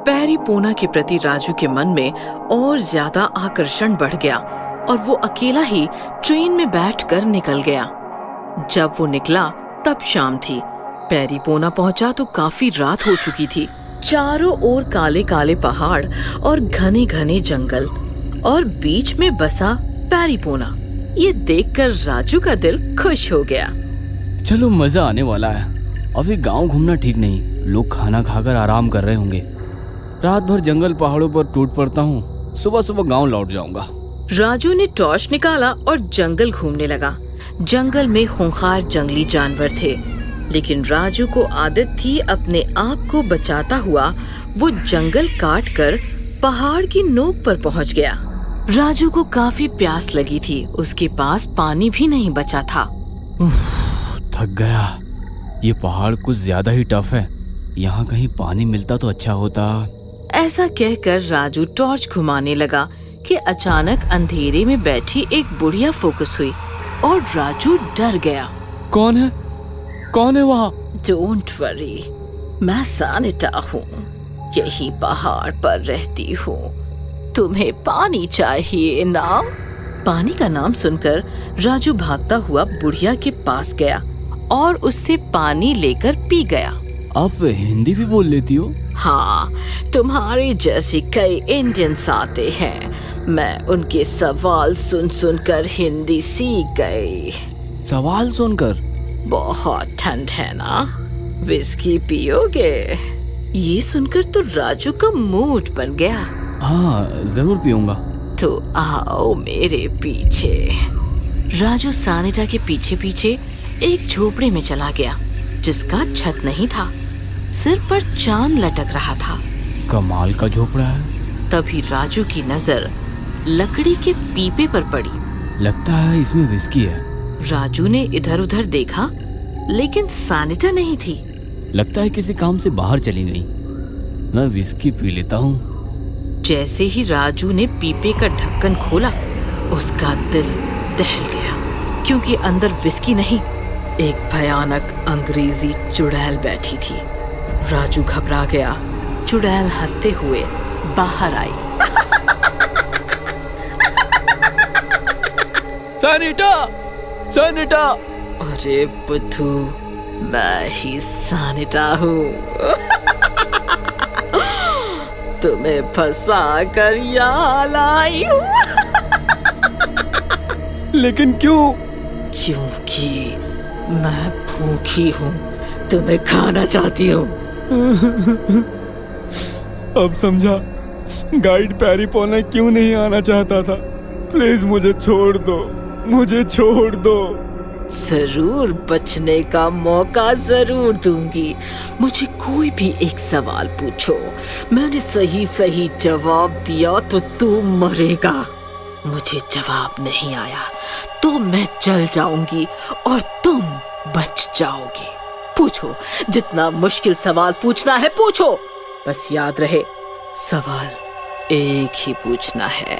पैरीपोना के प्रति राजू के मन में और ज्यादा आकर्षण बढ़ गया और वो अकेला ही ट्रेन में बैठकर निकल गया। जब वो निकला तब शाम थी। पैरीपोना पहुंचा तो काफी रात हो चुकी थी। चारों ओर काले काले पहाड़ और घने घने जंगल, और बीच में बसा पैरीपोना। ये देखकर राजू का दिल खुश हो गया। चलो, मजा आने वाला है। अभी गांव घूमना ठीक नहीं, लोग खाना खाकर आराम कर रहे होंगे। रात भर जंगल पहाड़ों पर टूट पड़ता हूँ, सुबह सुबह गांव लौट जाऊंगा। राजू ने टॉर्च निकाला और जंगल घूमने लगा। जंगल में खूंखार जंगली जानवर थे, लेकिन राजू को आदत थी अपने आप को बचाता हुआ वो जंगल काट कर पहाड़ की नोक पर पहुंच गया। राजू को काफी प्यास लगी थी, उसके पास पानी भी नहीं बचा था। थक गया, ये पहाड़ कुछ ज्यादा ही टफ है, यहाँ कहीं पानी मिलता तो अच्छा होता। ऐसा कहकर राजू टॉर्च घुमाने लगा कि अचानक अंधेरे में बैठी एक बुढ़िया फोकस हुई और राजू डर गया। कौन है? कौन है वहाँ? डोंट वरी, मैं सानिटा हूँ, यही पहाड़ पर रहती हूँ। तुम्हें पानी चाहिए ना? पानी का नाम सुनकर राजू भागता हुआ बुढ़िया के पास गया और उससे पानी लेकर पी गया। आप हिंदी भी बोल लेती हो? हाँ, तुम्हारे जैसे कई इंडियंस आते हैं, मैं उनके सवाल सुन सुनकर हिंदी सीख गई। सवाल सुनकर? बहुत ठंड है ना, विस्की पियोगे? ये सुनकर तो राजू का मूड बन गया। हाँ, जरूर पीऊंगा। तो आओ मेरे पीछे। राजू सानिटा के पीछे पीछे एक झोपड़ी में चला गया, जिसका छत नहीं था, सिर पर चांद लटक रहा था। कमाल का झोपड़ा है। तभी राजू की नजर लकड़ी के पीपे पर पड़ी। लगता है इसमें विस्की है। राजू ने इधर उधर देखा, लेकिन सानिटा नहीं थी। लगता है किसी काम से बाहर चली गई। मैं विस्की पी लेता हूँ। जैसे ही राजू ने पीपे का ढक्कन खोला, उसका दिल दहल गया, क्योंकि अंदर विस्की नहीं, एक भयानक अंग्रेजी चुड़ैल बैठी थी। राजू घबरा गया। चुड़ैल हंसते हुए बाहर आई। सानिटा, सानिटा। अरे बुद्धू, मैं ही सानिटा हूँ। तुम्हें फंसा कर यहाँ लाई हूँ। लेकिन क्यों? क्योंकि मैं भूखी हूँ, तुम्हें खाना चाहती हूँ। अब समझा गाइड पैरीपोना क्यों नहीं आना चाहता था। प्लीज मुझे छोड़ दो, मुझे छोड़ दो। जरूर बचने का मौका जरूर दूंगी। मुझे कोई भी एक सवाल पूछो, मैंने सही सही जवाब दिया तो तू मरेगा। मुझे जवाब नहीं आया तो मैं जल जाऊंगी और तुम बच जाओगे। पूछो, जितना मुश्किल सवाल पूछना है पूछो, बस याद रहे सवाल एक ही पूछना है।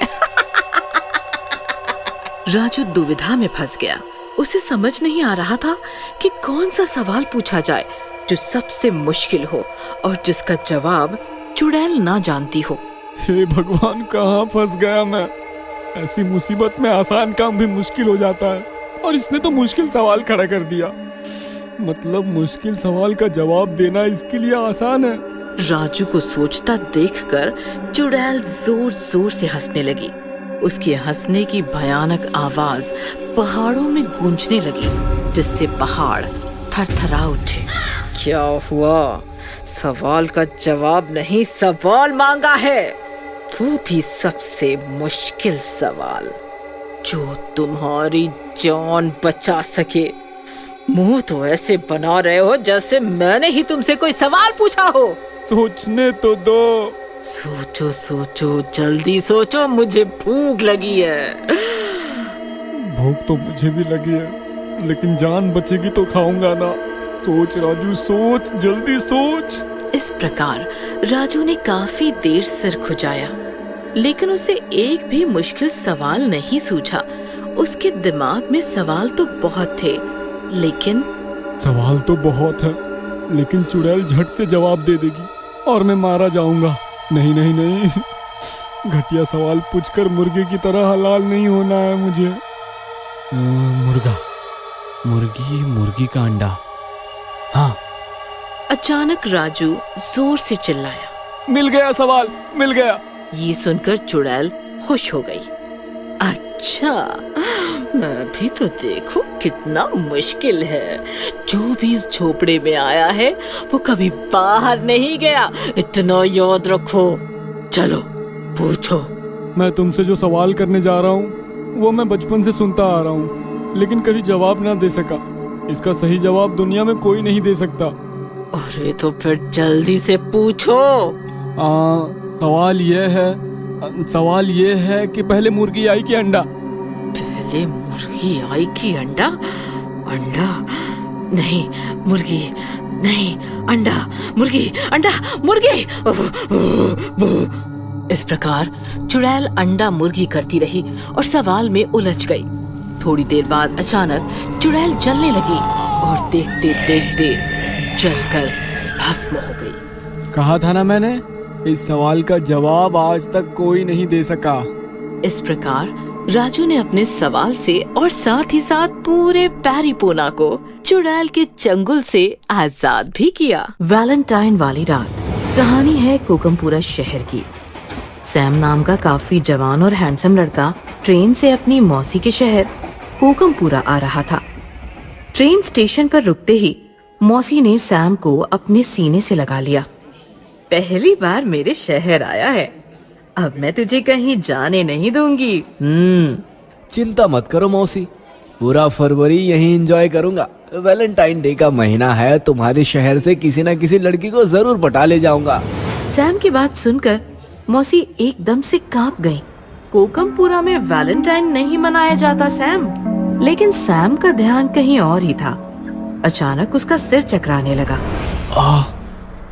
राजू दुविधा में फंस गया। उसे समझ नहीं आ रहा था कि कौन सा सवाल पूछा जाए जो सबसे मुश्किल हो और जिसका जवाब चुड़ैल ना जानती हो। हे भगवान, कहाँ फंस गया मैं। ऐसी मुसीबत में आसान काम भी मुश्किल हो जाता है, और इसने तो मुश्किल सवाल खड़ा कर दिया। मतलब मुश्किल सवाल का जवाब देना इसके लिए आसान है। राजू को सोचता देखकर चुड़ैल जोर जोर से हंसने लगी। उसके हंसने की भयानक आवाज पहाड़ों में गूंजने लगी, जिससे पहाड़ थरथरा उठे। क्या हुआ? सवाल का जवाब नहीं, सवाल मांगा है, वो भी सबसे मुश्किल सवाल। जो तुम्हारी जान बचा सके। मुंह तो ऐसे बना रहे हो जैसे मैंने ही तुमसे कोई सवाल पूछा हो। सोचने तो दो। सोचो सोचो, जल्दी सोचो, मुझे भूख लगी है। भूख तो मुझे भी लगी है, लेकिन जान बचेगी तो खाऊंगा ना। सोच राजू, सोच, जल्दी सोच। इस प्रकार राजू ने काफी देर सिर खुजाया, लेकिन उसे एक भी मुश्किल सवाल नहीं सूझा। उसके दिमाग में सवाल तो बहुत थे, लेकिन सवाल तो बहुत है, लेकिन चुड़ैल झट से जवाब दे देगी और मैं मारा जाऊंगा। नहीं नहीं नहीं, घटिया सवाल पूछकर मुर्गे की तरह हलाल नहीं होना है मुझे। मुर्गा, मुर्गी का अंडा। हाँ। अचानक राजू जोर से चिल्लाया। मिल गया सवाल, मिल गया। ये सुनकर चुड़ैल खुश हो गई। अच्छा, मैं भी तो देखूं कितना मुश्किल है। जो भी इस झोपड़े में आया है वो कभी बाहर नहीं गया, इतना याद रखो। चलो पूछो। मैं तुमसे जो सवाल करने जा रहा हूँ वो मैं बचपन से सुनता आ रहा हूँ, लेकिन कभी जवाब ना दे सका। इसका सही जवाब दुनिया में कोई नहीं दे सकता। अरे तो फिर जल्दी से पूछो। सवाल ये है कि पहले मुर्गी आई कि अंडा? पहले मुर्गी आई कि अंडा? अंडा नहीं, मुर्गी नहीं, अंडा, मुर्गी, अंडा, मुर्गी। इस प्रकार चुड़ैल अंडा मुर्गी करती रही और सवाल में उलझ गई। थोड़ी देर बाद अचानक चुड़ैल जलने लगी और देखते देखते जलकर भस्म हो गई। कहा था ना मैंने, इस सवाल का जवाब आज तक कोई नहीं दे सका। इस प्रकार राजू ने अपने सवाल से और साथ ही साथ पूरे पैरीपोना को चुड़ैल के चंगुल से आजाद भी किया। वैलेंटाइन वाली रात। कहानी है कोकमपुरा शहर की। सैम नाम का काफी जवान और हैंडसम लड़का ट्रेन से अपनी मौसी के शहर कोकमपुरा आ रहा था। ट्रेन स्टेशन पर रुकते ही मौसी ने सैम को अपने सीने से लगा लिया। पहली बार मेरे शहर आया है, अब मैं तुझे कहीं जाने नहीं दूंगी। चिंता मत करो मौसी, पूरा फरवरी यहीं एंजॉय करूंगा। वैलेंटाइन डे का महीना है, तुम्हारे शहर से किसी न किसी लड़की को जरूर पटा ले जाऊंगा। सैम की बात सुनकर मौसी एकदम से कांप गई। कोकमपुरा में वैलेंटाइन नहीं मनाया जाता सैम। लेकिन सैम का ध्यान कहीं और ही था। अचानक उसका सिर चकराने लगा।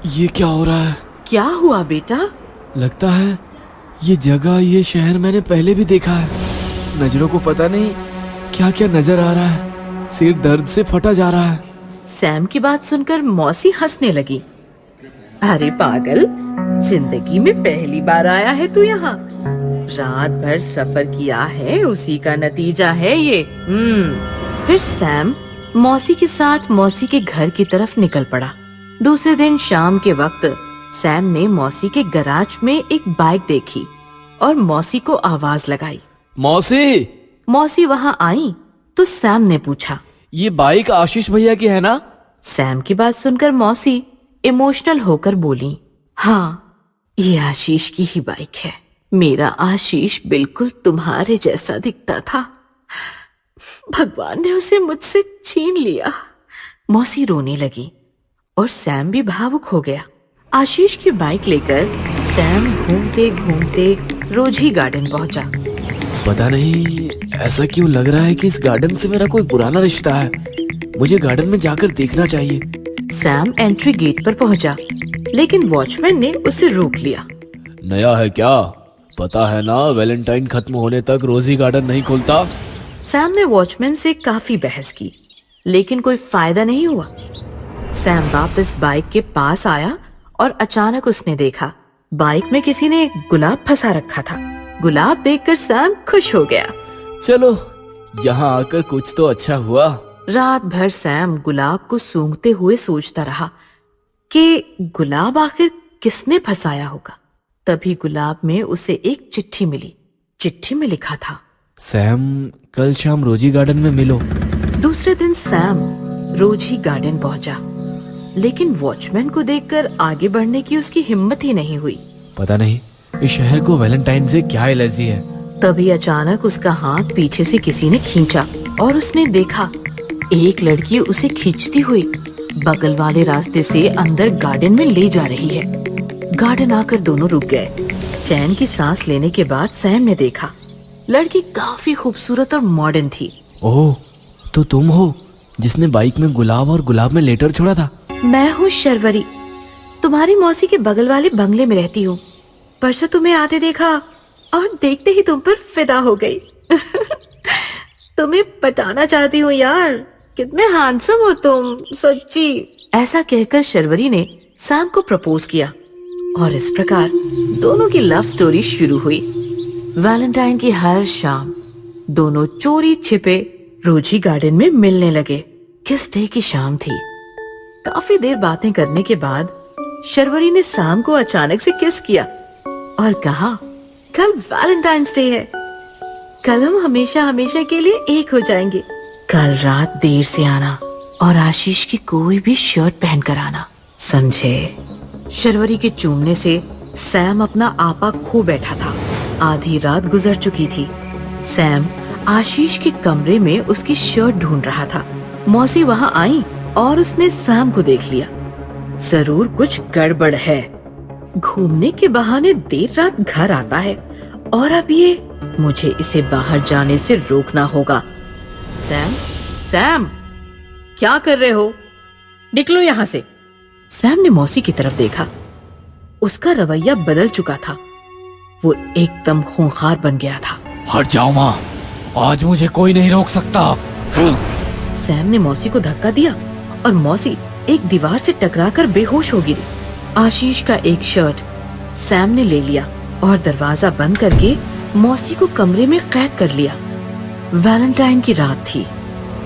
ये क्या हो रहा है? क्या हुआ बेटा? लगता है ये जगह, ये शहर मैंने पहले भी देखा है। नजरों को पता नहीं क्या क्या नजर आ रहा है। सिर दर्द से फटा जा रहा है। सैम की बात सुनकर मौसी हंसने लगी। अरे पागल, जिंदगी में पहली बार आया है तू यहाँ। रात भर सफर किया है, उसी का नतीजा है ये। फिर सैम मौसी के साथ मौसी के घर की तरफ निकल पड़ा। दूसरे दिन शाम के वक्त सैम ने मौसी के गैराज में एक बाइक देखी और मौसी को आवाज लगाई। मौसी! मौसी वहाँ आई तो सैम ने पूछा, ये बाइक आशीष भैया की है ना? सैम की बात सुनकर मौसी इमोशनल होकर बोली, हाँ, ये आशीष की ही बाइक है। मेरा आशीष बिल्कुल तुम्हारे जैसा दिखता था, भगवान ने उसे मुझसे छीन लिया। मौसी रोने लगी और सैम भी भावुक हो गया। आशीष की बाइक लेकर सैम घूमते घूमते रोजी गार्डन पहुंचा। पता नहीं ऐसा क्यों लग रहा है कि इस गार्डन से मेरा कोई पुराना रिश्ता है। मुझे गार्डन में जाकर देखना चाहिए। सैम एंट्री गेट पर पहुंचा, लेकिन वॉचमैन ने उसे रोक लिया। नया है क्या? पता है ना, वैलेंटाइन खत्म होने तक रोजी गार्डन नहीं खुलता। सैम ने वॉचमैन से काफी बहस की, लेकिन कोई फायदा नहीं हुआ। सैम वापस बाइक के पास आया और अचानक उसने देखा बाइक में किसी ने गुलाब फंसा रखा था। गुलाब देखकर सैम खुश हो गया। चलो, यहाँ आकर कुछ तो अच्छा हुआ। रात भर सैम गुलाब को सूंघते हुए सोचता रहा कि गुलाब आखिर किसने फंसाया होगा। तभी गुलाब में उसे एक चिट्ठी मिली। चिट्ठी में लिखा था, सैम, कल शाम रोजी गार्डन में मिलो। दूसरे दिन सैम रोजी गार्डन पहुंचा, लेकिन वॉचमैन को देखकर आगे बढ़ने की उसकी हिम्मत ही नहीं हुई। पता नहीं इस शहर को वैलेंटाइन से क्या एलर्जी है। तभी अचानक उसका हाथ पीछे से किसी ने खींचा और उसने देखा एक लड़की उसे खींचती हुई बगल वाले रास्ते से अंदर गार्डन में ले जा रही है। गार्डन आकर दोनों रुक गए। चैन की सांस लेने के बाद सैम ने देखा लड़की काफी खूबसूरत और मॉडर्न थी। ओह, तो तुम हो जिसने बाइक में गुलाब और गुलाब में लेटर छोड़ा था? मैं हूँ शर्वरी, तुम्हारी मौसी के बगल वाले बंगले में रहती हूँ। परसों तुम्हें आते देखा और देखते ही तुम पर फिदा हो गई। तुम्हें बताना चाहती हूँ यार, कितने हैंडसम हो तुम, सच्ची। ऐसा कहकर शर्वरी ने सैम को प्रपोज किया और इस प्रकार दोनों की लव स्टोरी शुरू हुई। वैलेंटाइन की हर शाम दोनों चोरी छिपे रोजी गार्डन में मिलने लगे। किस डे की शाम थी। काफी देर बातें करने के बाद शर्वरी ने सैम को अचानक से किस किया और कहा, कल वैलेंटाइंस डे है, कल हम हमेशा हमेशा के लिए एक हो जाएंगे। कल रात देर से आना और आशीष की कोई भी शर्ट पहनकर आना, समझे? शर्वरी के चूमने से सैम अपना आपा खो बैठा था। आधी रात गुजर चुकी थी। सैम आशीष के कमरे में उसकी शर्ट ढूंढ रहा था। मौसी वहां आई और उसने सैम को देख लिया। जरूर कुछ गड़बड़ है। घूमने के बहाने देर रात घर आता है और अब ये, मुझे इसे बाहर जाने से रोकना होगा। सैम, सैम, क्या कर रहे हो? निकलो यहाँ से। सैम ने मौसी की तरफ देखा। उसका रवैया बदल चुका था। वो एकदम खूंखार बन गया था। हट जाओ माँ, आज मुझे कोई नहीं रोक सकता। सैम ने मौसी को धक्का दिया और मौसी एक दीवार से टकराकर बेहोश हो गिरी। आशीष का एक शर्ट सैम ने ले लिया और दरवाजा बंद करके मौसी को कमरे में कैद कर लिया। वैलेंटाइन की रात थी।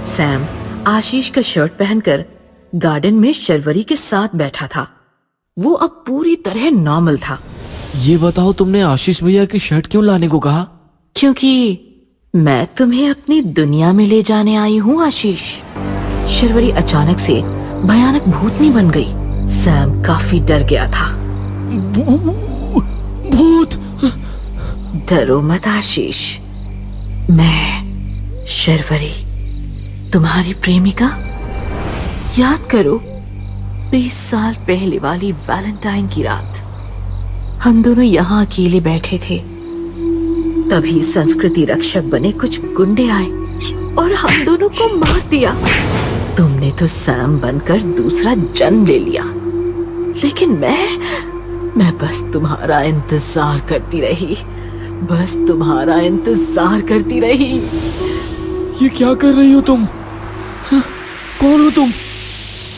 सैम आशीष का शर्ट पहनकर गार्डन में शर्वरी के साथ बैठा था। वो अब पूरी तरह नॉर्मल था। ये बताओ, तुमने आशीष भैया की शर्ट क्यों लाने को कहा? क्योंकि मैं तुम्हें अपनी दुनिया में ले जाने आई हूँ आशीष। शर्वरी अचानक से भयानक भूतनी बन गई। सैम काफी डर गया था। भूत! डरो मत आशीष, मैं शर्वरी, तुम्हारी प्रेमिका। याद करो 20 साल पहले वाली वैलेंटाइन की रात। हम दोनों यहाँ अकेले बैठे थे। तभी संस्कृति रक्षक बने कुछ गुंडे आए और हम दोनों को मार दिया। तुमने तो सैम बनकर दूसरा जन्म ले लिया, लेकिन मैं बस तुम्हारा इंतजार करती रही, बस तुम्हारा इंतजार करती रही। ये क्या कर रही हो तुम? कौन हो तुम?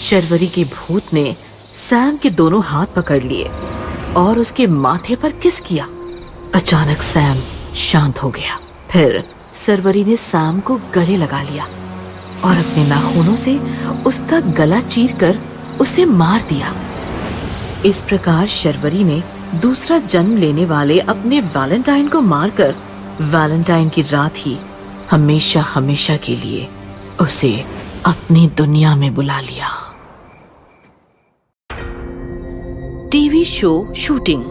शर्वरी के भूत ने सैम के दोनों हाथ पकड़ लिए और उसके माथे पर किस किया। अचानक सैम शांत हो गया। फिर शर्वरी ने सैम को गले लगा लिया और अपने नाखूनों से उसका गला चीरकर उसे मार दिया। इस प्रकार शर्वरी ने दूसरा जन्म लेने वाले अपने वैलेंटाइन को मारकर वैलेंटाइन की रात ही हमेशा हमेशा के लिए उसे अपनी दुनिया में बुला लिया। TV show shooting.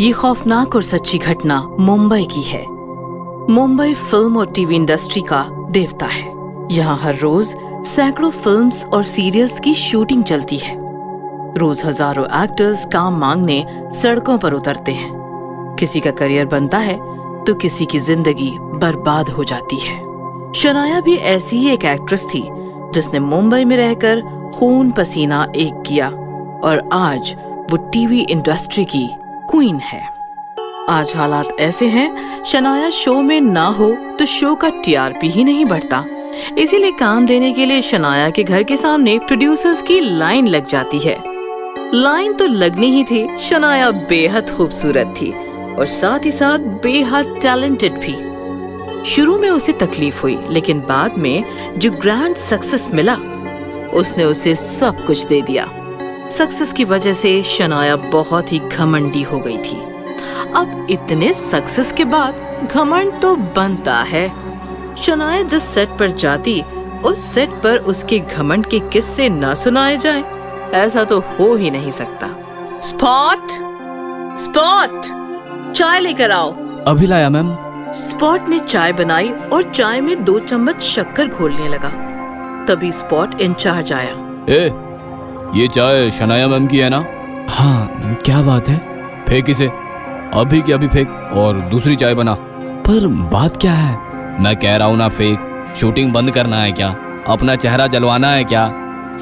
ये खौफनाक और सच्ची घटना मुंबई की है। मुंबई फिल्म और टीवी इंडस्ट्री का देवता है। यहाँ हर रोज सैकड़ों फिल्म्स और सीरियल्स की शूटिंग चलती है। रोज हजारों एक्टर्स काम मांगने सड़कों पर उतरते हैं। किसी का करियर बनता है तो किसी की जिंदगी बर्बाद हो जाती है। शनाया भी ऐसी ही एक एक्ट्रेस थी जिसने मुंबई में रहकर खून पसीना एक किया और आज वो टीवी इंडस्ट्री की क्वीन है। आज हालात ऐसे हैं, शनाया शो में ना हो तो शो का टीआरपी ही नहीं बढ़ता। इसीलिए काम देने के लिए शनाया के घर के सामने प्रोड्यूसर्स की लाइन लग जाती है। लाइन तो लगनी ही थी। शनाया बेहद खूबसूरत थी और साथ ही साथ बेहद टैलेंटेड भी। शुरू में उसे तकलीफ हुई, लेकिन बाद में जो ग्रैंड सक्सेस मिला उसने उसे सब कुछ दे दिया। सक्सेस की वजह से शनाया बहुत ही घमंडी हो गई थी। अब इतने सक्सेस के बाद घमंड तो बनता है। शनाया जिस सेट पर जाती उस सेट पर उसके घमंड के किस्से ना सुनाए जाए, ऐसा तो हो ही नहीं सकता। स्पॉट, स्पॉट, चाय लेकर आओ। अभी लाया मैम। स्पॉट ने चाय बनाई और चाय में 2 चम्मच शक्कर घोलने लगा। तभी स्पॉट इंचार्ज आया। ए, ये चाय शनाया मैम की है ना? हाँ, क्या बात है? फेंक इसे, अभी की अभी फेंक और दूसरी चाय बना। पर बात क्या है? मैं कह रहा हूँ ना फेंक। शूटिंग बंद करना है क्या? अपना चेहरा जलवाना है क्या?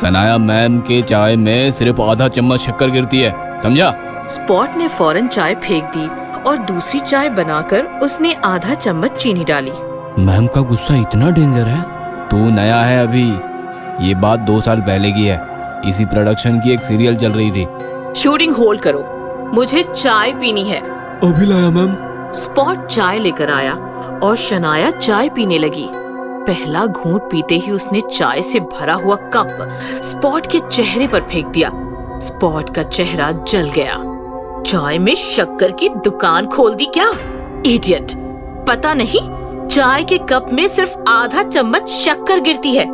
सनाया मैम के चाय में सिर्फ आधा चम्मच शक्कर गिरती है, समझा? स्पॉट ने फौरन चाय फेंक दी और दूसरी चाय बनाकर उसने आधा चम्मच चीनी डाली। मैम का गुस्सा इतना डेंजर है? तू नया है अभी, ये बात 2 साल पहले की है। इसी प्रोडक्शन की एक सीरियल चल रही थी। शूटिंग होल्ड करो, मुझे चाय पीनी है। अभी लाया मैम। स्पॉट चाय लेकर आया और शनाया चाय पीने लगी। पहला घूंट पीते ही उसने चाय से भरा हुआ कप स्पॉट के चेहरे पर फेंक दिया। स्पॉट का चेहरा जल गया। चाय में शक्कर की दुकान खोल दी क्या? इडियट! पता नहीं चाय के कप में सिर्फ आधा चम्मच शक्कर गिरती है।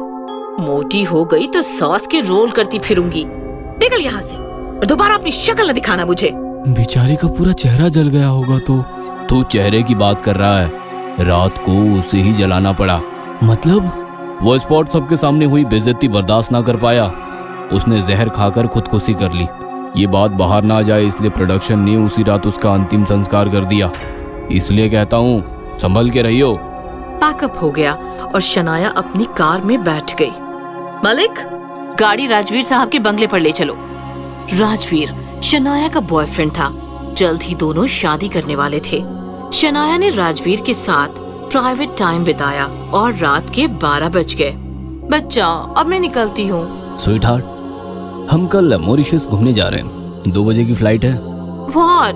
मोटी हो गई तो सॉस के रोल करती फिरूंगी। निकल यहाँ से और दोबारा अपनी शक्ल न दिखाना मुझे। बेचारी का पूरा चेहरा जल गया होगा तो। तू चेहरे की बात कर रहा है, रात को उसे ही जलाना पड़ा। मतलब? वो स्पॉट सबके सामने हुई बेइज्जती बर्दाश्त ना कर पाया, उसने जहर खाकर खुदकुशी कर ली। ये बात बाहर ना जाए इसलिए प्रोडक्शन ने उसी रात उसका अंतिम संस्कार कर दिया। इसलिए कहता हूँ संभल के रहियो। पैकअप हो गया और शनाया अपनी कार में बैठ गई। मलिक, गाड़ी राजवीर साहब के बंगले पर ले चलो। राजवीर शनाया का बॉयफ्रेंड था। जल्द ही दोनों शादी करने वाले थे। शनाया ने राजवीर के साथ प्राइवेट टाइम बिताया और रात के 12 बज गए। बच्चा, अब मैं निकलती हूँ। स्वीट हार्ट, हम कल मॉरिशस घूमने जा रहे हैं। 2 बजे की फ्लाइट है। व्हाट?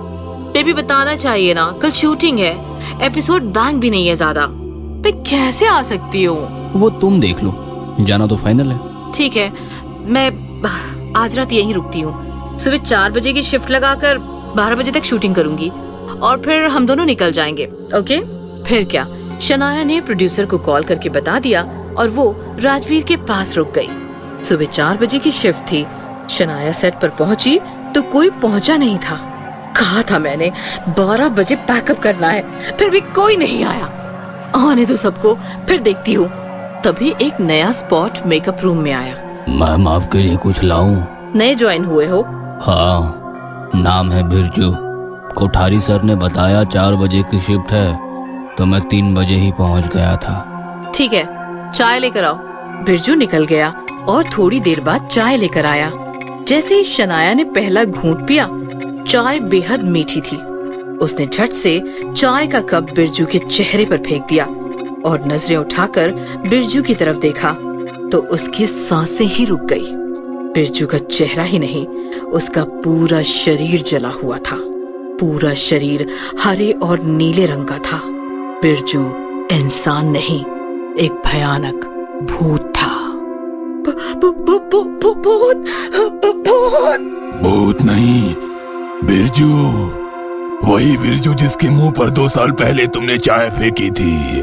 बेबी बताना चाहिए ना, कल शूटिंग है। एपिसोड बैंक भी नहीं है ज्यादा। मैं कैसे आ सकती हूँ? वो तुम देख लो, जाना तो फाइनल है। ठीक है, मैं आज रात यहीं रुकती हूँ। सुबह 4 बजे की शिफ्ट लगाकर 12 बजे तक शूटिंग करूंगी और फिर हम दोनों निकल जाएंगे। ओके? फिर क्या, शनाया ने प्रोड्यूसर को कॉल करके बता दिया और वो राजवीर के पास रुक गई। सुबह 4 बजे की शिफ्ट थी। शनाया सेट पर पहुंची तो कोई पहुंचा नहीं था। कहा था मैंने 12 बजे पैकअप करना है, फिर भी कोई नहीं आया। आने दो सबको, फिर देखती हूँ। तभी एक नया स्पॉट मेकअप रूम में आया। मैम आपके लिए कुछ लाऊं? नए ज्वाइन हुए हो? हाँ, नाम है बिरजू। कोठारी सर ने बताया 4 बजे की शिफ्ट है तो मैं 3 बजे ही पहुंच गया था। ठीक है, चाय लेकर आओ। बिरजू निकल गया और थोड़ी देर बाद चाय लेकर आया। जैसे ही शनाया ने पहला घूंट पिया, चाय बेहद मीठी थी। उसने झट से चाय का कप बिरजू के चेहरे पर फेंक दिया और नजरें उठाकर बिरजू की तरफ देखा तो उसकी सांसें ही रुक गई। बिरजू का चेहरा ही नहीं, उसका पूरा शरीर जला हुआ था। पूरा शरीर हरे और नीले रंग का था। बिरजू इंसान नहीं, एक भयानक भूत था। भूत नहीं, बिरजू। वही बिरजू जिसके मुंह पर 2 साल पहले तुमने चाय फेंकी थी,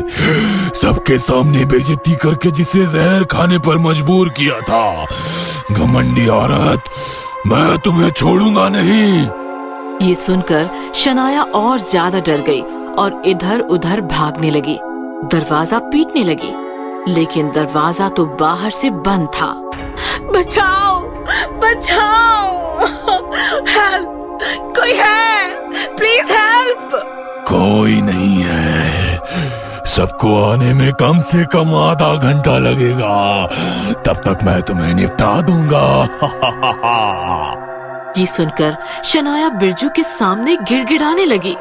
सबके सामने बेइज्जती करके जिसे जहर खाने पर मजबूर किया था। घमंडी औरत, मैं तुम्हें छोड़ूंगा नहीं। ये सुनकर शनाया और ज्यादा डर गई और इधर उधर भागने लगी। दरवाजा पीटने लगी, लेकिन दरवाजा तो बाहर से बंद था। बचाओ, बचाओ, हेल्प, कोई है, प्लीज हेल्प। कोई नहीं है, सबको आने में कम से कम आधा घंटा लगेगा। तब तक मैं तुम्हें निपटा दूंगा। ये सुनकर शनाया बिरजू के सामने गिड़गिड़ाने लगी।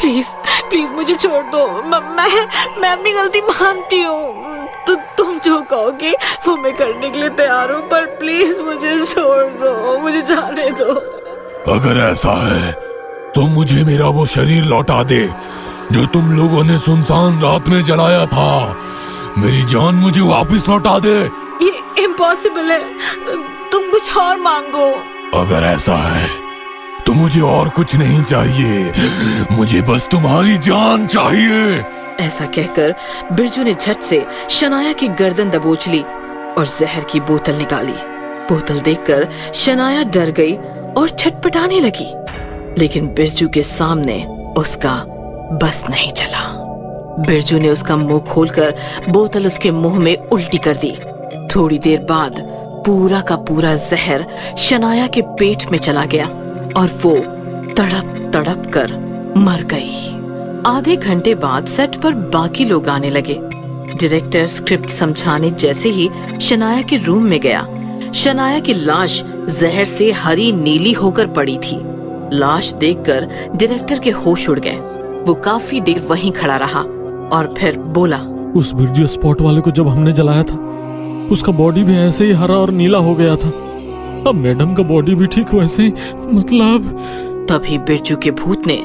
प्लीज प्लीज मुझे छोड़ दो, मैं अपनी गलती मानती हूँ। तो तुम जो कहोगे वो मैं करने के लिए तैयार हूँ, पर प्लीज मुझे छोड़ दो, मुझे जाने दो। अगर ऐसा है तो मुझे मेरा वो शरीर लौटा दे जो तुम लोगों ने सुनसान रात में जलाया था। मेरी जान मुझे वापस लौटा दे। ये इम्पॉसिबल है, तुम कुछ और मांगो। अगर ऐसा है तो मुझे और कुछ नहीं चाहिए, मुझे बस तुम्हारी जान चाहिए। ऐसा कहकर बिरजू ने झट से शनाया की गर्दन दबोच ली और जहर की बोतल निकाली। बोतल देखकर शनाया डर गई और छटपटाने लगी, लेकिन बिरजू के सामने उसका बस नहीं चला। बिरजू ने उसका मुंह खोलकर बोतल उसके मुंह में उल्टी कर दी। थोड़ी देर बाद पूरा का पूरा जहर शनाया के पेट में चला गया और वो तड़प तड़प कर मर गई। आधे घंटे बाद सेट पर बाकी लोग आने लगे। डायरेक्टर स्क्रिप्ट समझाने जैसे ही शनाया के रूम में गया, शनाया की लाश जहर से हरी नीली होकर पड़ी थी। लाश देखकर डायरेक्टर के होश उड़ गए। वो काफी देर वहीं खड़ा रहा और फिर बोला, उस बिरजू स्पॉट वाले को जब हमने जलाया था, उसका बॉडी भी ऐसे ही हरा और नीला हो गया था। अब मैडम का बॉडी भी ठीक वैसे ही, मतलब। तभी बिरजू के भूत ने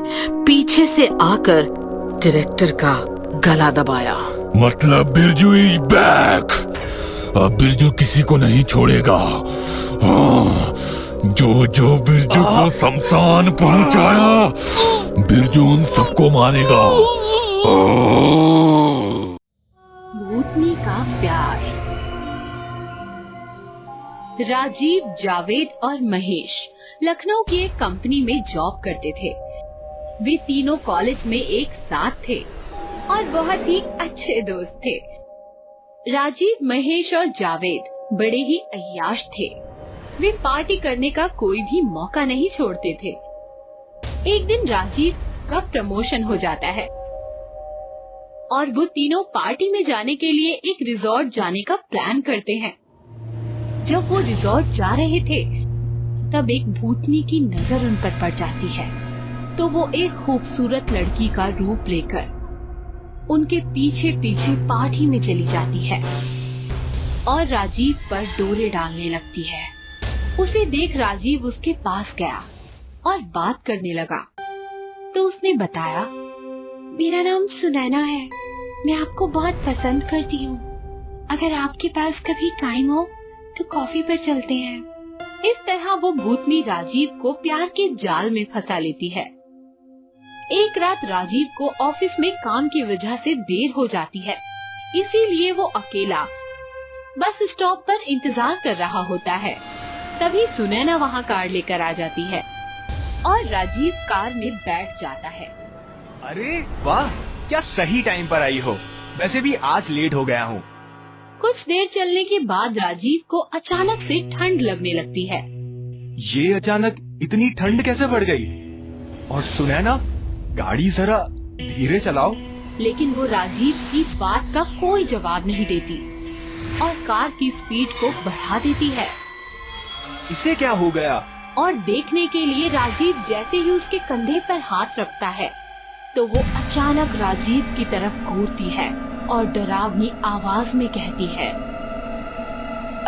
पीछे से आकर डायरेक्टर का गला दबाया। मतलब बिरजू इज बैक। अब बिरजू किसी को नहीं छोड़ेगा। हाँ, जो बिरजू को शमशान पहुंचाया, बिरजू उन सबको मारेगा। भूतनी का प्यार। राजीव, जावेद और महेश लखनऊ की एक कंपनी में जॉब करते थे। वे तीनों कॉलेज में एक साथ थे और बहुत ही अच्छे दोस्त थे। राजीव, महेश और जावेद बड़े ही अय्याश थे। वे पार्टी करने का कोई भी मौका नहीं छोड़ते थे। एक दिन राजीव का प्रमोशन हो जाता है और वो तीनों पार्टी में जाने के लिए एक रिजॉर्ट जाने का प्लान करते हैं। जब वो रिजॉर्ट जा रहे थे तब एक भूतनी की नजर उन पर पड़ जाती है, तो वो एक खूबसूरत लड़की का रूप लेकर उनके पीछे पीछे पार्टी में चली जाती है और राजीव पर डोरे डालने लगती है। उसे देख राजीव उसके पास गया और बात करने लगा। तो उसने बताया, मेरा नाम सुनैना है, मैं आपको बहुत पसंद करती हूँ। अगर आपके पास कभी टाइम हो तो कॉफी पर चलते हैं। इस तरह वो भूतनी राजीव को प्यार के जाल में फंसा लेती है। एक रात राजीव को ऑफिस में काम की वजह से देर हो जाती है, इसीलिए वो अकेला बस स्टॉप पर इंतजार कर रहा होता है। तभी सुनैना वहाँ कार लेकर आ जाती है और राजीव कार में बैठ जाता है। अरे वाह, क्या सही टाइम पर आई हो। वैसे भी आज लेट हो गया हूँ। कुछ देर चलने के बाद राजीव को अचानक से ठंड लगने लगती है। ये अचानक इतनी ठंड कैसे बढ़ गई? और सुनैना, गाड़ी जरा धीरे चलाओ। लेकिन वो राजीव की बात का कोई जवाब नहीं देती और कार की स्पीड को बढ़ा देती है। इसे क्या हो गया? और देखने के लिए राजीव जैसे ही उसके कंधे पर हाथ रखता है तो वो अचानक राजीव की तरफ घूरती है और डरावनी आवाज में कहती है,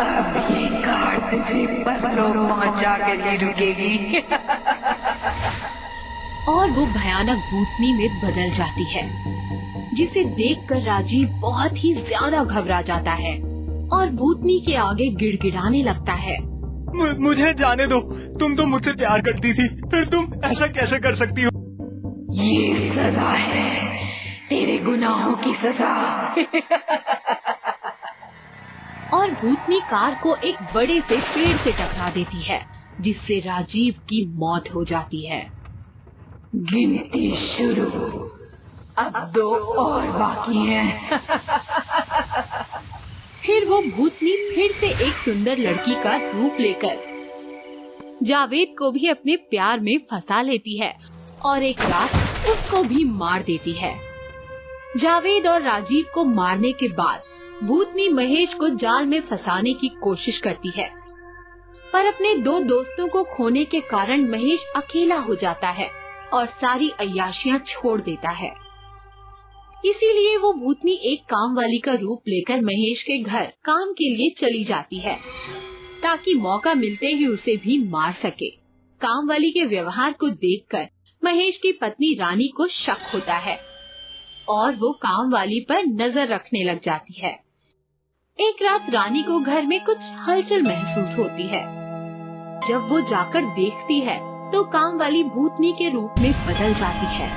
अब ये कार तुझे परलोक पहुंचा के ले रुकेगी। और वो भयानक भूतनी में बदल जाती है, जिसे देखकर राजीव बहुत ही ज्यादा घबरा जाता है और भूतनी के आगे गिड़गिड़ाने लगता है। मुझे जाने दो, तुम तो मुझसे प्यार करती थी, फिर तुम ऐसा कैसे कर सकती हो? ये सजा है, तेरे गुनाहों की सजा। और भूतनी कार को एक बड़े से पेड़ से टकरा देती है, जिससे राजीव की मौत हो जाती है। गिनती शुरू, अब 2 और बाकी हैं। फिर वो भूतनी फिर से एक सुंदर लड़की का रूप लेकर जावेद को भी अपने प्यार में फंसा लेती है और एक रात उसको भी मार देती है। जावेद और राजीव को मारने के बाद भूतनी महेश को जाल में फंसाने की कोशिश करती है, पर अपने 2 दोस्तों को खोने के कारण महेश अकेला हो जाता है और सारी अय्याशियां छोड़ देता है। इसीलिए वो भूतनी एक काम वाली का रूप लेकर महेश के घर काम के लिए चली जाती है, ताकि मौका मिलते ही उसे भी मार सके। काम वाली के व्यवहार को देखकर महेश की पत्नी रानी को शक होता है और वो काम वाली पर नजर रखने लग जाती है। एक रात रानी को घर में कुछ हलचल महसूस होती है। जब वो जाकर देखती है तो काम वाली भूतनी के रूप में बदल जाती है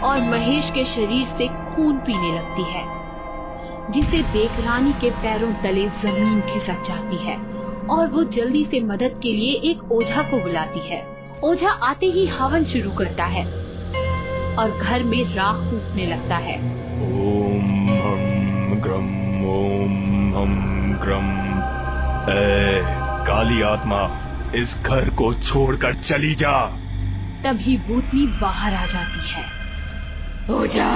और महेश के शरीर से खून पीने लगती है, जिसे देख रानी के पैरों तले जमीन खिसक जाती है और वो जल्दी से मदद के लिए एक ओझा को बुलाती है। ओझा आते ही हवन शुरू करता है और घर में राख फूकने लगता है। ओम हम ग्रम ओम हम ग्रम। ए काली आत्मा, इस घर को छोड़कर चली जा। तभी भूतनी बाहर आ जाती है। ओझा,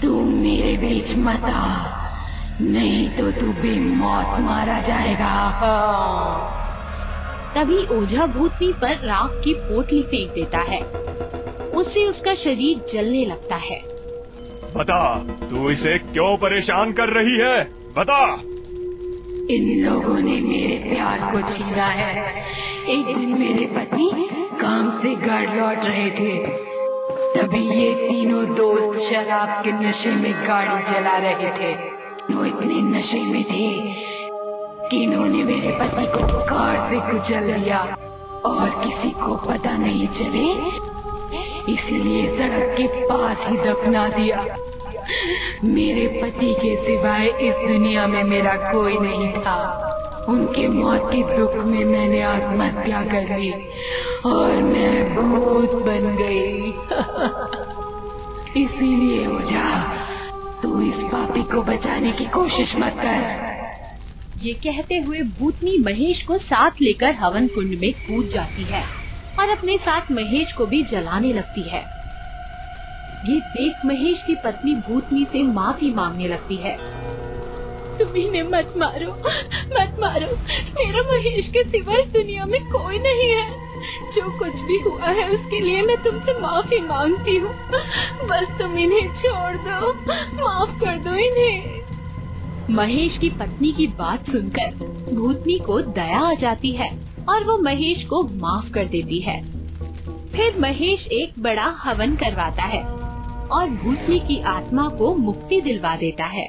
तू मेरे बीच मत आ, नहीं तो तू भी मौत मारा जाएगा। तभी ओझा भूतनी पर राख की पोटली फेंक देता है। उससे उसका शरीर जलने लगता है। बता, तू इसे क्यों परेशान कर रही है? बता। इन लोगों ने मेरे प्यार को छीना है। एक दिन मेरे पति काम से घर लौट रहे थे, तभी ये तीनों दोस्त शराब के नशे में गाड़ी चला रहे थे। वो इतने नशे में थे कि इन्होंने मेरे पति को कार से कुचल दिया और किसी को पता नहीं चले, इसलिए सड़क के पास ही दफना दिया। मेरे पति के सिवाय इस दुनिया में मेरा कोई नहीं था। उनके मौत के दुख में मैंने आत्महत्या कर ली और मैं भूत बन गई। इसीलिए ओझा, तू इस पापी को बचाने की कोशिश मत कर। ये कहते हुए भूतनी महेश को साथ लेकर हवन कुंड में कूद जाती है और अपने साथ महेश को भी जलाने लगती है। ये देख महेश की पत्नी भूतनी से माफी मांगने लगती है। तुम इन्हें मत मारो, मत मारो। मेरा महेश के सिवा इस दुनिया में कोई नहीं है। जो कुछ भी हुआ है उसके लिए मैं तुमसे माफी मांगती हूँ। बस तुम इन्हें छोड़ दो, माफ कर दो इन्हें। महेश की पत्नी की बात सुनकर भूतनी को दया आ जाती है और वो महेश को माफ कर देती है। फिर महेश एक बड़ा हवन करवाता है और भूतनी की आत्मा को मुक्ति दिलवा देता है।